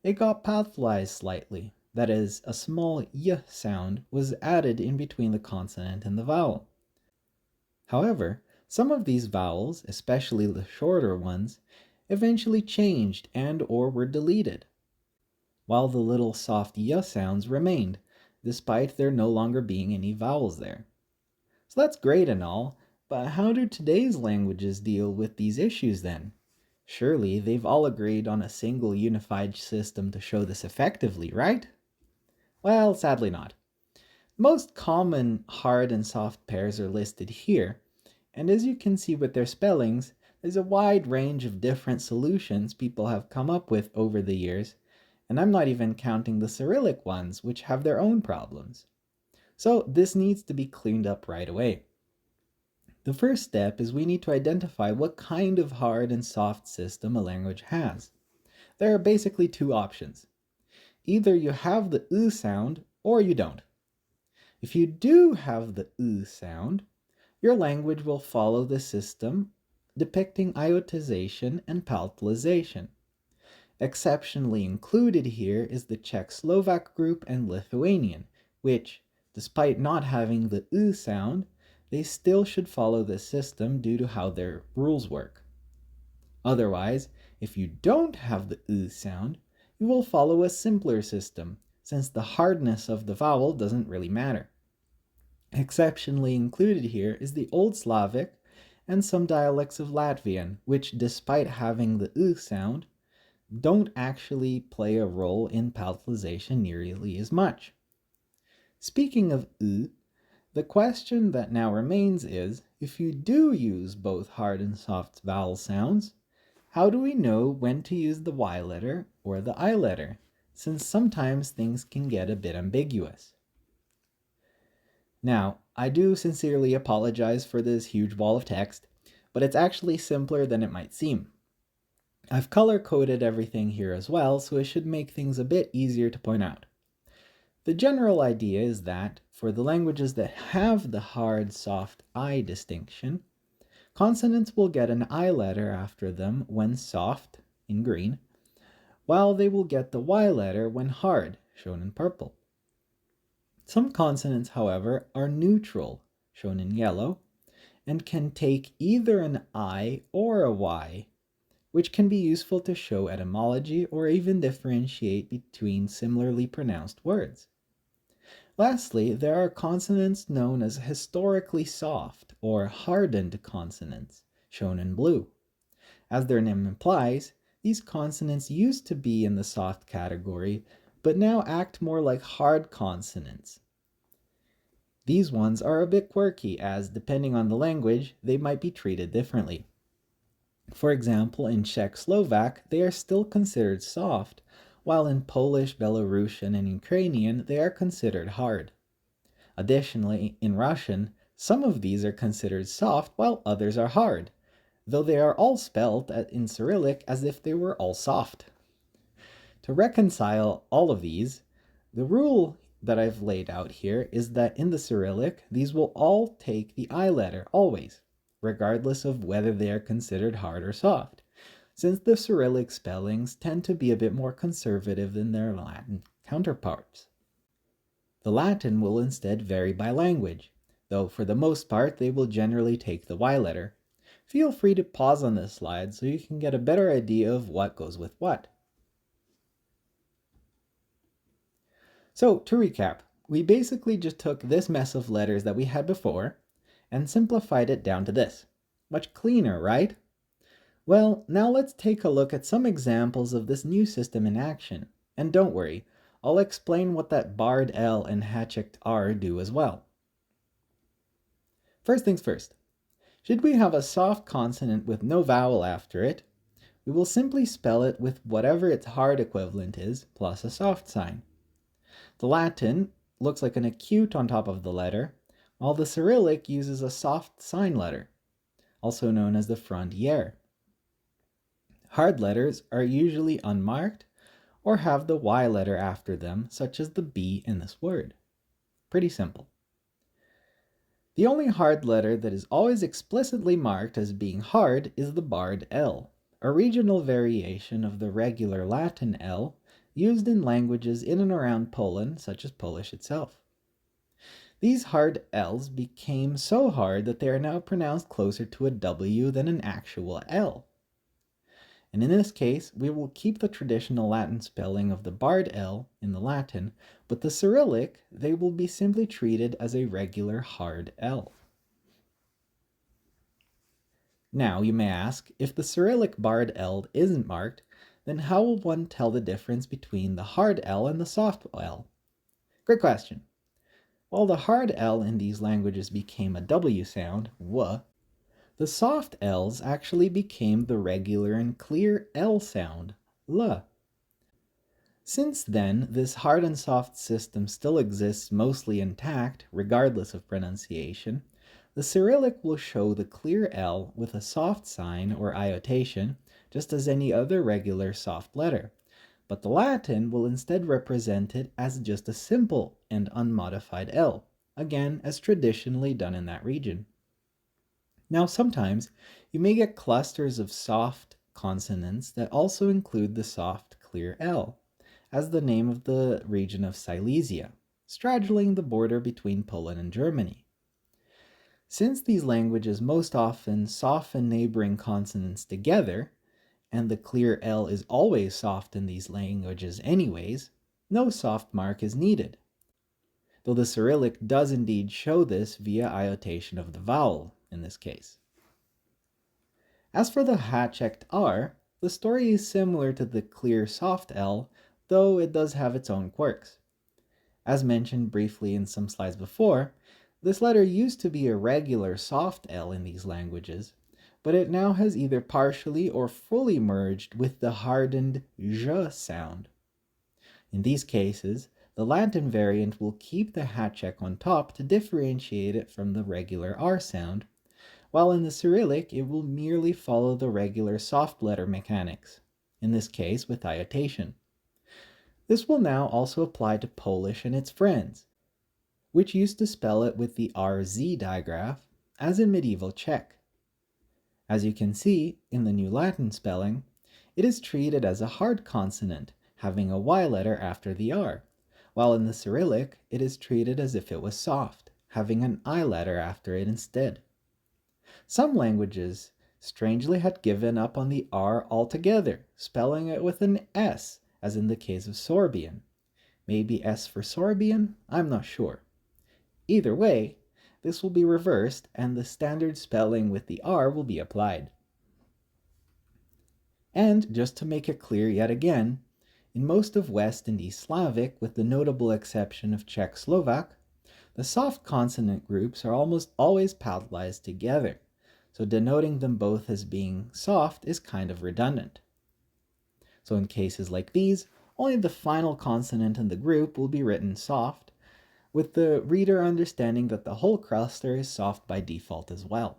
Speaker 1: it got palatalized slightly. That is, a small y sound was added in between the consonant and the vowel. However, some of these vowels, especially the shorter ones, eventually changed and or were deleted, while the little soft y sounds remained, despite there no longer being any vowels there. So that's great and all, but how do today's languages deal with these issues then? Surely they've all agreed on a single unified system to show this effectively, right? Well, sadly not. Most common hard and soft pairs are listed here, and as you can see with their spellings, there's a wide range of different solutions people have come up with over the years, and I'm not even counting the Cyrillic ones, which have their own problems. So this needs to be cleaned up right away. The first step is we need to identify what kind of hard and soft system a language has. There are basically two options. Either you have the U sound or you don't. If you do have the U sound, your language will follow the system depicting iotization and palatalization. Exceptionally included here is the Czech-Slovak group and Lithuanian, which, despite not having the U sound, they still should follow this system due to how their rules work. Otherwise, if you don't have the U sound, you will follow a simpler system, since the hardness of the vowel doesn't really matter. Exceptionally included here is the Old Slavic and some dialects of Latvian, which, despite having the U sound, don't actually play a role in palatalization nearly as much. Speaking of U, the question that now remains is, if you do use both hard and soft vowel sounds, how do we know when to use the Y letter or the I letter, since sometimes things can get a bit ambiguous? Now, I do sincerely apologize for this huge wall of text, but it's actually simpler than it might seem. I've color-coded everything here as well, so it should make things a bit easier to point out. The general idea is that, for the languages that have the hard-soft I distinction, consonants will get an I letter after them when soft, in green, while they will get the Y letter when hard, shown in purple. Some consonants, however, are neutral, shown in yellow, and can take either an I or a Y, which can be useful to show etymology or even differentiate between similarly pronounced words. Lastly, there are consonants known as historically soft or hardened consonants, shown in blue. As their name implies, these consonants used to be in the soft category, but now act more like hard consonants. These ones are a bit quirky, as depending on the language, they might be treated differently. For example, in Czech-Slovak, they are still considered soft, while in Polish, Belarusian, and Ukrainian, they are considered hard. Additionally, in Russian, some of these are considered soft while others are hard, though they are all spelled in Cyrillic as if they were all soft. To reconcile all of these, the rule that I've laid out here is that in the Cyrillic, these will all take the I letter always, regardless of whether they are considered hard or soft, since the Cyrillic spellings tend to be a bit more conservative than their Latin counterparts. The Latin will instead vary by language, though for the most part they will generally take the Y letter. Feel free to pause on this slide so you can get a better idea of what goes with what. So, to recap, we basically just took this mess of letters that we had before and simplified it down to this. Much cleaner, right? Well, now let's take a look at some examples of this new system in action. And don't worry, I'll explain what that barred L and hatchet R do as well. First things first. Should we have a soft consonant with no vowel after it, we will simply spell it with whatever its hard equivalent is, plus a soft sign. The Latin looks like an acute on top of the letter, while the Cyrillic uses a soft sign letter, also known as the frontier. Hard letters are usually unmarked or have the Y letter after them, such as the B in this word. Pretty simple. The only hard letter that is always explicitly marked as being hard is the barred L, a regional variation of the regular Latin L used in languages in and around Poland, such as Polish itself. These hard L's became so hard that they are now pronounced closer to a W than an actual L. And in this case, we will keep the traditional Latin spelling of the barred L in the Latin, but the Cyrillic, they will be simply treated as a regular hard L. Now, you may ask, if the Cyrillic barred L isn't marked, then how will one tell the difference between the hard L and the soft L? Great question. While the hard L in these languages became a W sound, W, the soft L's actually became the regular and clear L sound, L. Since then, this hard and soft system still exists mostly intact, regardless of pronunciation. The Cyrillic will show the clear L with a soft sign or iotation, just as any other regular soft letter, but the Latin will instead represent it as just a simple and unmodified L, again as traditionally done in that region. Now sometimes you may get clusters of soft consonants that also include the soft, clear L, as the name of the region of Silesia, straddling the border between Poland and Germany. Since these languages most often soften neighboring consonants together, and the clear L is always soft in these languages anyways, no soft mark is needed, though the Cyrillic does indeed show this via iotation of the vowel in this case. As for the hat-checked R, the story is similar to the clear soft L, though it does have its own quirks. As mentioned briefly in some slides before, this letter used to be a regular soft L in these languages, but it now has either partially or fully merged with the hardened j sound. In these cases, the Latin variant will keep the hat check on top to differentiate it from the regular R sound, while in the Cyrillic it will merely follow the regular soft letter mechanics, in this case with iotation. This will now also apply to Polish and its friends, which used to spell it with the RZ digraph, as in medieval Czech. As you can see, in the New Latin spelling, it is treated as a hard consonant, having a Y letter after the R, while in the Cyrillic it is treated as if it was soft, having an I letter after it instead. Some languages, strangely, had given up on the R altogether, spelling it with an S, as in the case of Sorbian. Maybe S for Sorbian? I'm not sure. Either way, this will be reversed and the standard spelling with the R will be applied. And just to make it clear yet again, in most of West and East Slavic, with the notable exception of Czech Slovak, the soft consonant groups are almost always palatalized together, so denoting them both as being soft is kind of redundant. So in cases like these, only the final consonant in the group will be written soft, with the reader understanding that the whole cluster is soft by default as well.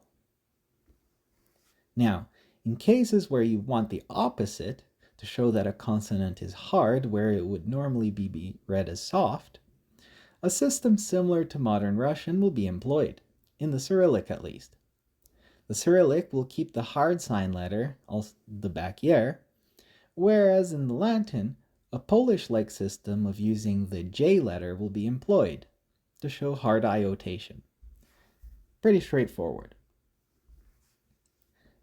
Speaker 1: Now, in cases where you want the opposite, to show that a consonant is hard where it would normally be read as soft, a system similar to modern Russian will be employed, in the Cyrillic at least. The Cyrillic will keep the hard sign letter, the back yer, whereas in the Latin, a Polish-like system of using the J letter will be employed to show hard iotation. Pretty straightforward.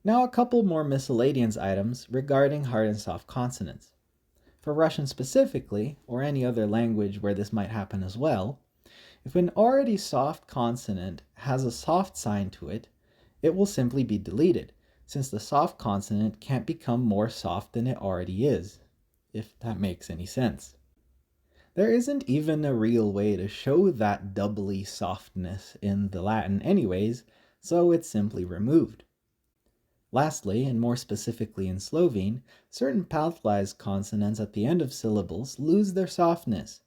Speaker 1: Now a couple more miscellaneous items regarding hard and soft consonants. For Russian specifically, or any other language where this might happen as well, if an already soft consonant has a soft sign to it, it will simply be deleted, since the soft consonant can't become more soft than it already is, if that makes any sense. There isn't even a real way to show that doubly softness in the Latin anyways, so it's simply removed. Lastly, and more specifically in Slovene, certain palatalized consonants at the end of syllables lose their softness,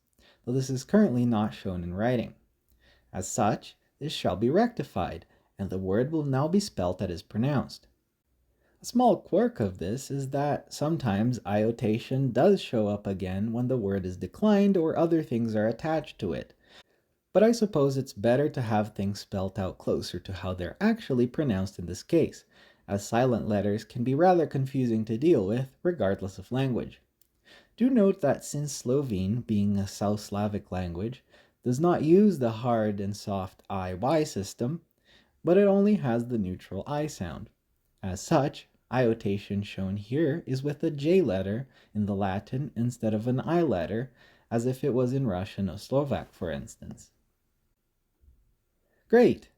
Speaker 1: though this is currently not shown in writing. As such, this shall be rectified, and the word will now be spelt as pronounced. A small quirk of this is that sometimes iotation does show up again when the word is declined or other things are attached to it, but I suppose it's better to have things spelt out closer to how they're actually pronounced in this case, as silent letters can be rather confusing to deal with regardless of language. Do note that since Slovene, being a South Slavic language, does not use the hard and soft IY system, but it only has the neutral I sound. As such, iotation shown here is with a J letter in the Latin instead of an I letter, as if it was in Russian or Slovak, for instance. Great!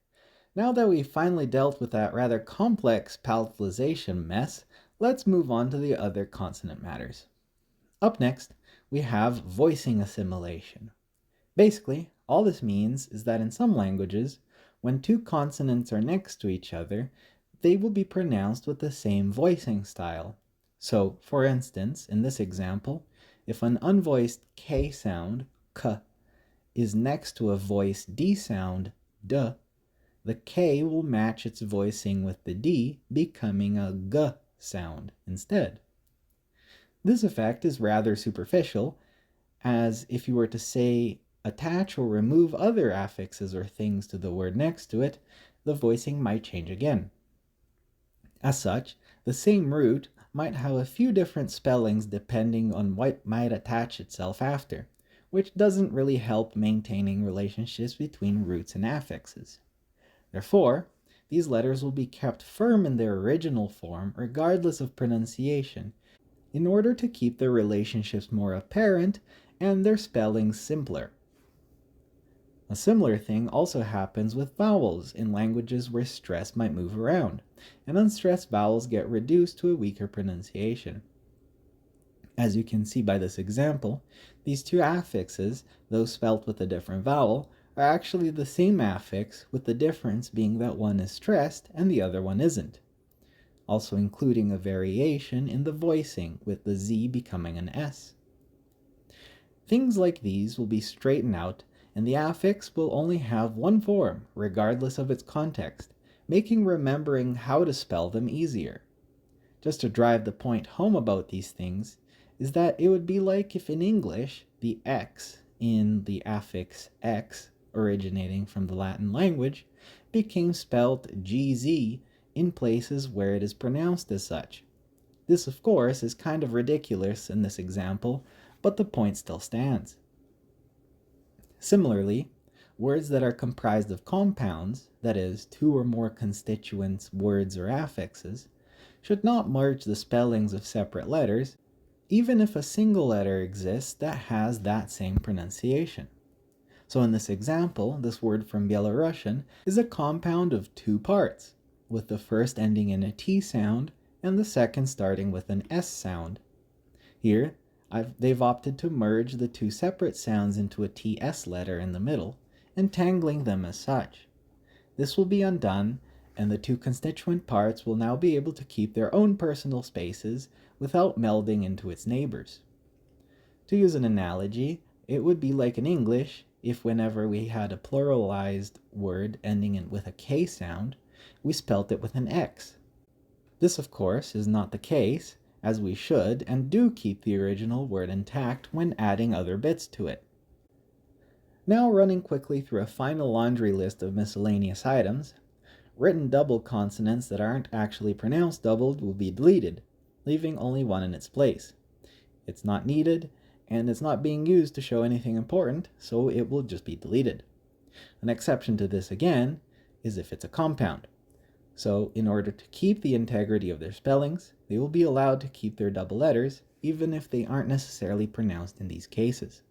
Speaker 1: Now that we've finally dealt with that rather complex palatalization mess, let's move on to the other consonant matters. Up next, we have voicing assimilation. Basically, all this means is that in some languages, when two consonants are next to each other, they will be pronounced with the same voicing style. So, for instance, in this example, if an unvoiced K sound, K, is next to a voiced D sound, D, the K will match its voicing with the D, becoming a G sound instead. This effect is rather superficial, as if you were to say attach or remove other affixes or things to the word next to it, the voicing might change again. As such, the same root might have a few different spellings depending on what might attach itself after, which doesn't really help maintaining relationships between roots and affixes. Therefore, these letters will be kept firm in their original form regardless of pronunciation, in order to keep their relationships more apparent and their spellings simpler. A similar thing also happens with vowels in languages where stress might move around, and unstressed vowels get reduced to a weaker pronunciation. As you can see by this example, these two affixes, though spelt with a different vowel, are actually the same affix, with the difference being that one is stressed and the other one isn't, also including a variation in the voicing, with the Z becoming an S. Things like these will be straightened out, and the affix will only have one form, regardless of its context, making remembering how to spell them easier. Just to drive the point home about these things, is that it would be like if in English, the X in the affix X, originating from the Latin language, became spelled GZ in places where it is pronounced as such. This, of course, is kind of ridiculous in this example, but the point still stands. Similarly, words that are comprised of compounds, that is, two or more constituent words or affixes, should not merge the spellings of separate letters, even if a single letter exists that has that same pronunciation. So in this example, this word from Belarusian is a compound of two parts, with the first ending in a T sound and the second starting with an S sound. Here, they've opted to merge the two separate sounds into a TS letter in the middle, entangling them as such. This will be undone, and the two constituent parts will now be able to keep their own personal spaces without melding into its neighbors. To use an analogy, it would be like in English if whenever we had a pluralized word ending with a K sound, we spelt it with an X. This, of course, is not the case, as we should and do keep the original word intact when adding other bits to it. Now running quickly through a final laundry list of miscellaneous items, written double consonants that aren't actually pronounced doubled will be deleted, leaving only one in its place. It's not needed, and it's not being used to show anything important, so it will just be deleted. An exception to this again is if it's a compound. So in order to keep the integrity of their spellings, they will be allowed to keep their double letters, even if they aren't necessarily pronounced in these cases.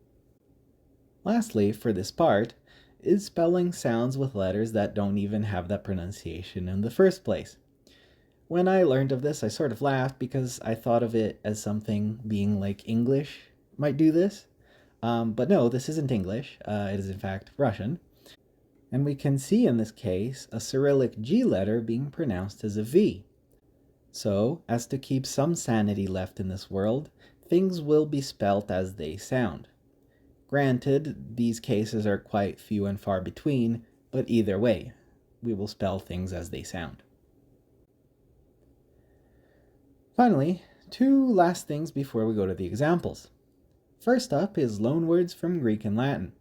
Speaker 1: Lastly, for this part, is spelling sounds with letters that don't even have that pronunciation in the first place. When I learned of this, I sort of laughed because I thought of it as something being like English might do this. But no, this isn't English. It is in fact Russian. And we can see in this case a Cyrillic G letter being pronounced as a V. So, as to keep some sanity left in this world, things will be spelt as they sound. Granted, these cases are quite few and far between, but either way, we will spell things as they sound. Finally, two last things before we go to the examples. First up is loanwords from Greek and Latin.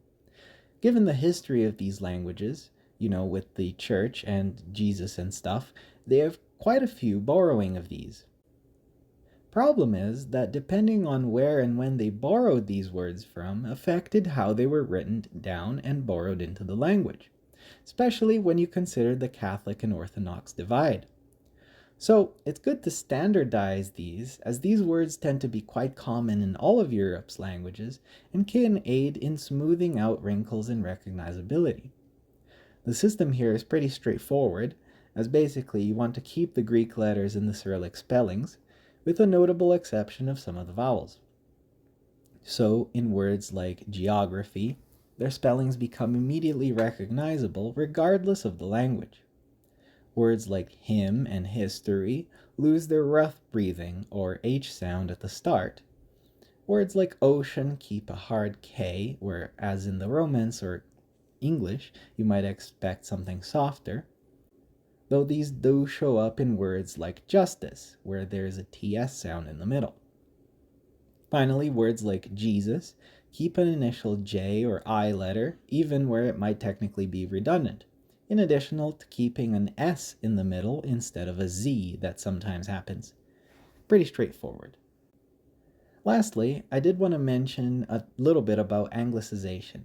Speaker 1: Given the history of these languages, with the church and Jesus and stuff, they have quite a few borrowing of these. Problem is that depending on where and when they borrowed these words from affected how they were written down and borrowed into the language, especially when you consider the Catholic and Orthodox divide. So it's good to standardize these, as these words tend to be quite common in all of Europe's languages and can aid in smoothing out wrinkles in recognizability. The system here is pretty straightforward, as basically you want to keep the Greek letters in the Cyrillic spellings, with a notable exception of some of the vowels. So in words like geography, their spellings become immediately recognizable regardless of the language. Words like hymn and history lose their rough breathing or H sound at the start. Words like ocean keep a hard K, whereas in the Romance or English you might expect something softer, though these do show up in words like justice, where there's a TS sound in the middle. Finally, words like Jesus keep an initial J or I letter, even where it might technically be redundant, in addition to keeping an S in the middle instead of a Z that sometimes happens. Pretty straightforward. Lastly, I did want to mention a little bit about anglicization.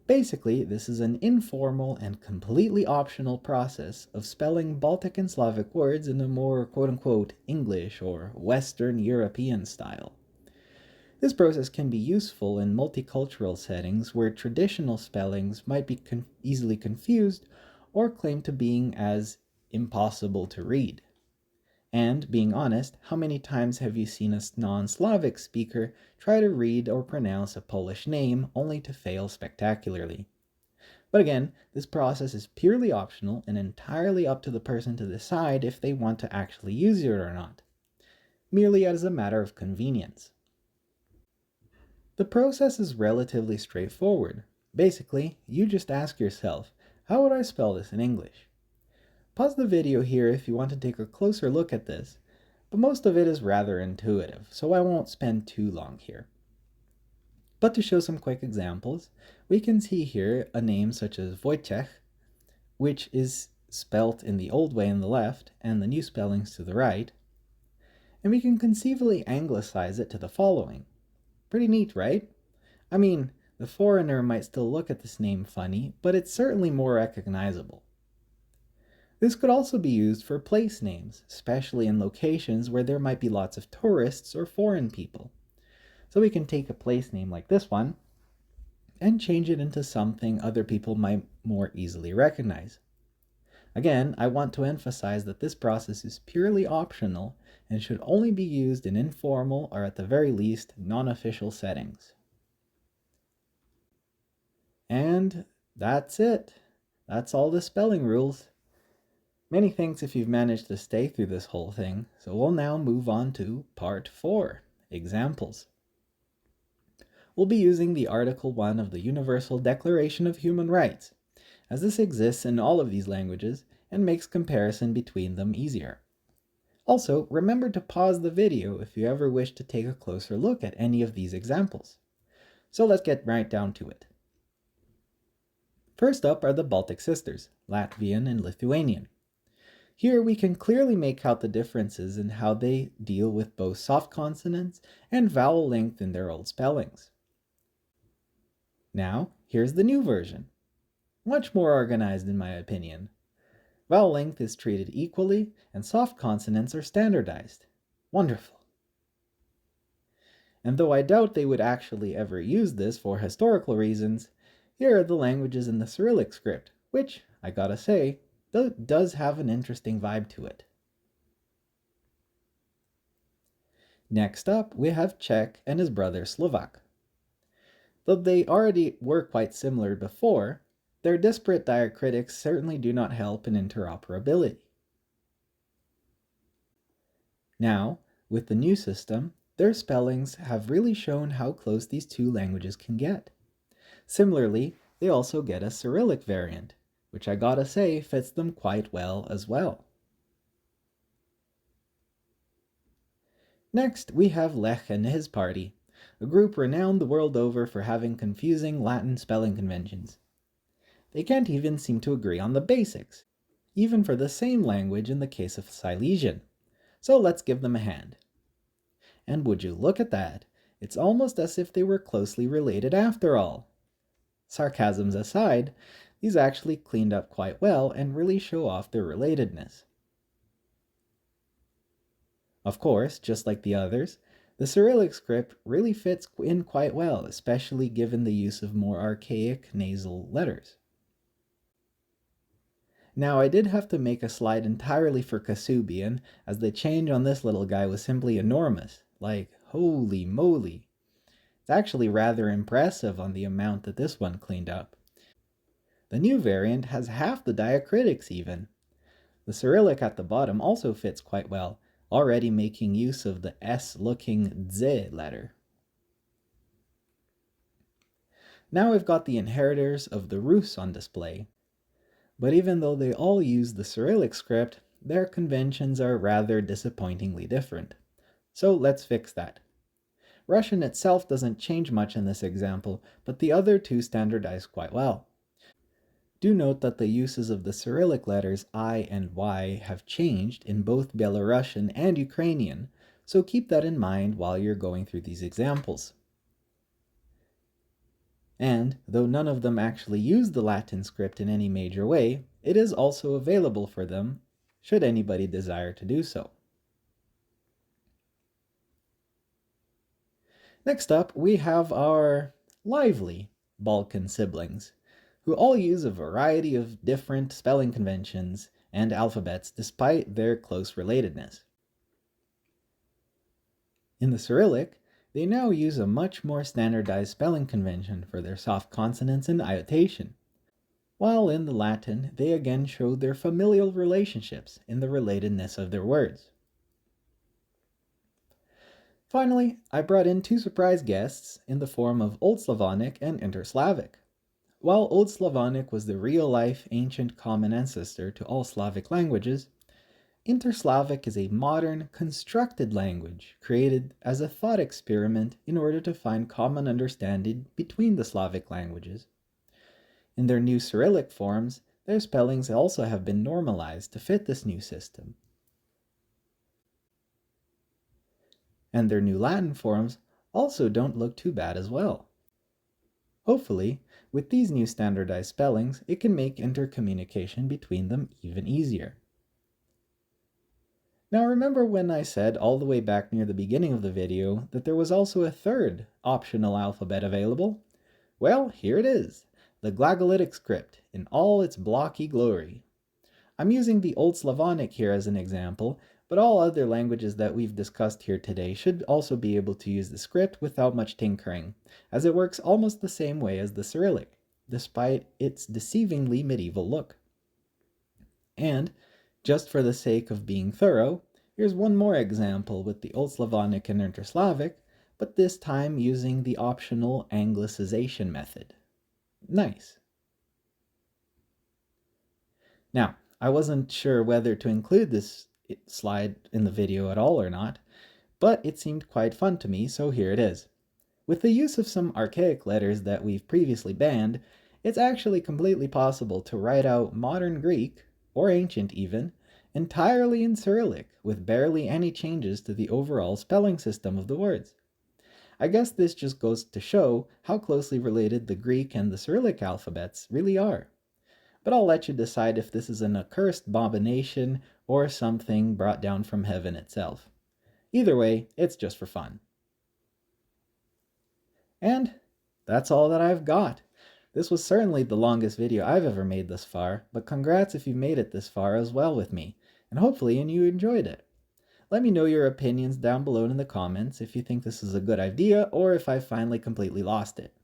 Speaker 1: Basically, this is an informal and completely optional process of spelling Baltic and Slavic words in a more quote-unquote English or Western European style. This process can be useful in multicultural settings where traditional spellings might be easily confused or claimed to being as impossible to read. And, being honest, how many times have you seen a non-Slavic speaker try to read or pronounce a Polish name only to fail spectacularly? But again, this process is purely optional and entirely up to the person to decide if they want to actually use it or not, merely as a matter of convenience. The process is relatively straightforward. Basically, you just ask yourself, how would I spell this in English? Pause the video here if you want to take a closer look at this, but most of it is rather intuitive, so I won't spend too long here. But to show some quick examples, we can see here a name such as Wojciech, which is spelt in the old way on the left and the new spellings to the right, and we can conceivably anglicize it to the following. Pretty neat, right? I mean, the foreigner might still look at this name funny, but it's certainly more recognizable. This could also be used for place names, especially in locations where there might be lots of tourists or foreign people. So we can take a place name like this one and change it into something other people might more easily recognize. Again, I want to emphasize that this process is purely optional and should only be used in informal or at the very least non-official settings. And that's it. That's all the spelling rules. Many thanks if you've managed to stay through this whole thing, so we'll now move on to part 4, examples. We'll be using the Article 1 of the Universal Declaration of Human Rights, as this exists in all of these languages and makes comparison between them easier. Also, remember to pause the video if you ever wish to take a closer look at any of these examples. So let's get right down to it. First up are the Baltic sisters, Latvian and Lithuanian. Here we can clearly make out the differences in how they deal with both soft consonants and vowel length in their old spellings. Now, here's the new version. Much more organized in my opinion. Vowel length is treated equally, and soft consonants are standardized. Wonderful. And though I doubt they would actually ever use this for historical reasons, here are the languages in the Cyrillic script, which, I gotta say, does have an interesting vibe to it. Next up, we have Czech and his brother Slovak. Though they already were quite similar before, their disparate diacritics certainly do not help in interoperability. Now, with the new system, their spellings have really shown how close these two languages can get. Similarly, they also get a Cyrillic variant, which I gotta say fits them quite well as well. Next, we have Lech and his party, a group renowned the world over for having confusing Latin spelling conventions. They can't even seem to agree on the basics, even for the same language in the case of Silesian. So let's give them a hand. And would you look at that? It's almost as if they were closely related after all. Sarcasms aside, these actually cleaned up quite well and really show off their relatedness. Of course, just like the others, the Cyrillic script really fits in quite well, especially given the use of more archaic nasal letters. Now, I did have to make a slide entirely for Kasubian, as the change on this little guy was simply enormous. Like, holy moly. It's actually rather impressive on the amount that this one cleaned up. The new variant has half the diacritics even. The Cyrillic at the bottom also fits quite well, already making use of the S-looking Z letter. Now we've got the inheritors of the Rus on display. But even though they all use the Cyrillic script, their conventions are rather disappointingly different. So let's fix that. Russian itself doesn't change much in this example, but the other two standardize quite well. Do note that the uses of the Cyrillic letters I and Y have changed in both Belarusian and Ukrainian, so keep that in mind while you're going through these examples. And, though none of them actually use the Latin script in any major way, it is also available for them, should anybody desire to do so. Next up, we have our lively Balkan siblings, who all use a variety of different spelling conventions and alphabets despite their close relatedness. In the Cyrillic, they now use a much more standardized spelling convention for their soft consonants and iotation, while in the Latin they again showed their familial relationships in the relatedness of their words. Finally, I brought in two surprise guests in the form of Old Slavonic and Inter-Slavic. While Old Slavonic was the real-life ancient common ancestor to all Slavic languages, Inter-Slavic is a modern, constructed language created as a thought experiment in order to find common understanding between the Slavic languages. In their new Cyrillic forms, their spellings also have been normalized to fit this new system. And their new Latin forms also don't look too bad as well. Hopefully, with these new standardized spellings, it can make intercommunication between them even easier. Now remember when I said all the way back near the beginning of the video that there was also a third optional alphabet available? Well, here it is, the Glagolitic script in all its blocky glory. I'm using the Old Slavonic here as an example, but all other languages that we've discussed here today should also be able to use the script without much tinkering, as it works almost the same way as the Cyrillic, despite its deceivingly medieval look. And, just for the sake of being thorough, here's one more example with the Old Slavonic and Inter-Slavic, but this time using the optional anglicization method. Nice. Now, I wasn't sure whether to include this slide in the video at all or not, but it seemed quite fun to me, so here it is. With the use of some archaic letters that we've previously banned, it's actually completely possible to write out modern Greek, or ancient even, entirely in Cyrillic with barely any changes to the overall spelling system of the words. I guess this just goes to show how closely related the Greek and the Cyrillic alphabets really are. But I'll let you decide if this is an accursed abomination or something brought down from heaven itself. Either way, it's just for fun. And that's all that I've got. This was certainly the longest video I've ever made thus far, but congrats if you made it this far as well with me, and hopefully you enjoyed it. Let me know your opinions down below in the comments if you think this is a good idea or if I finally completely lost it.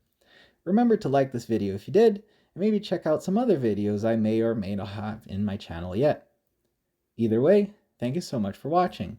Speaker 1: Remember to like this video if you did, and maybe check out some other videos I may or may not have in my channel yet. Either way, thank you so much for watching.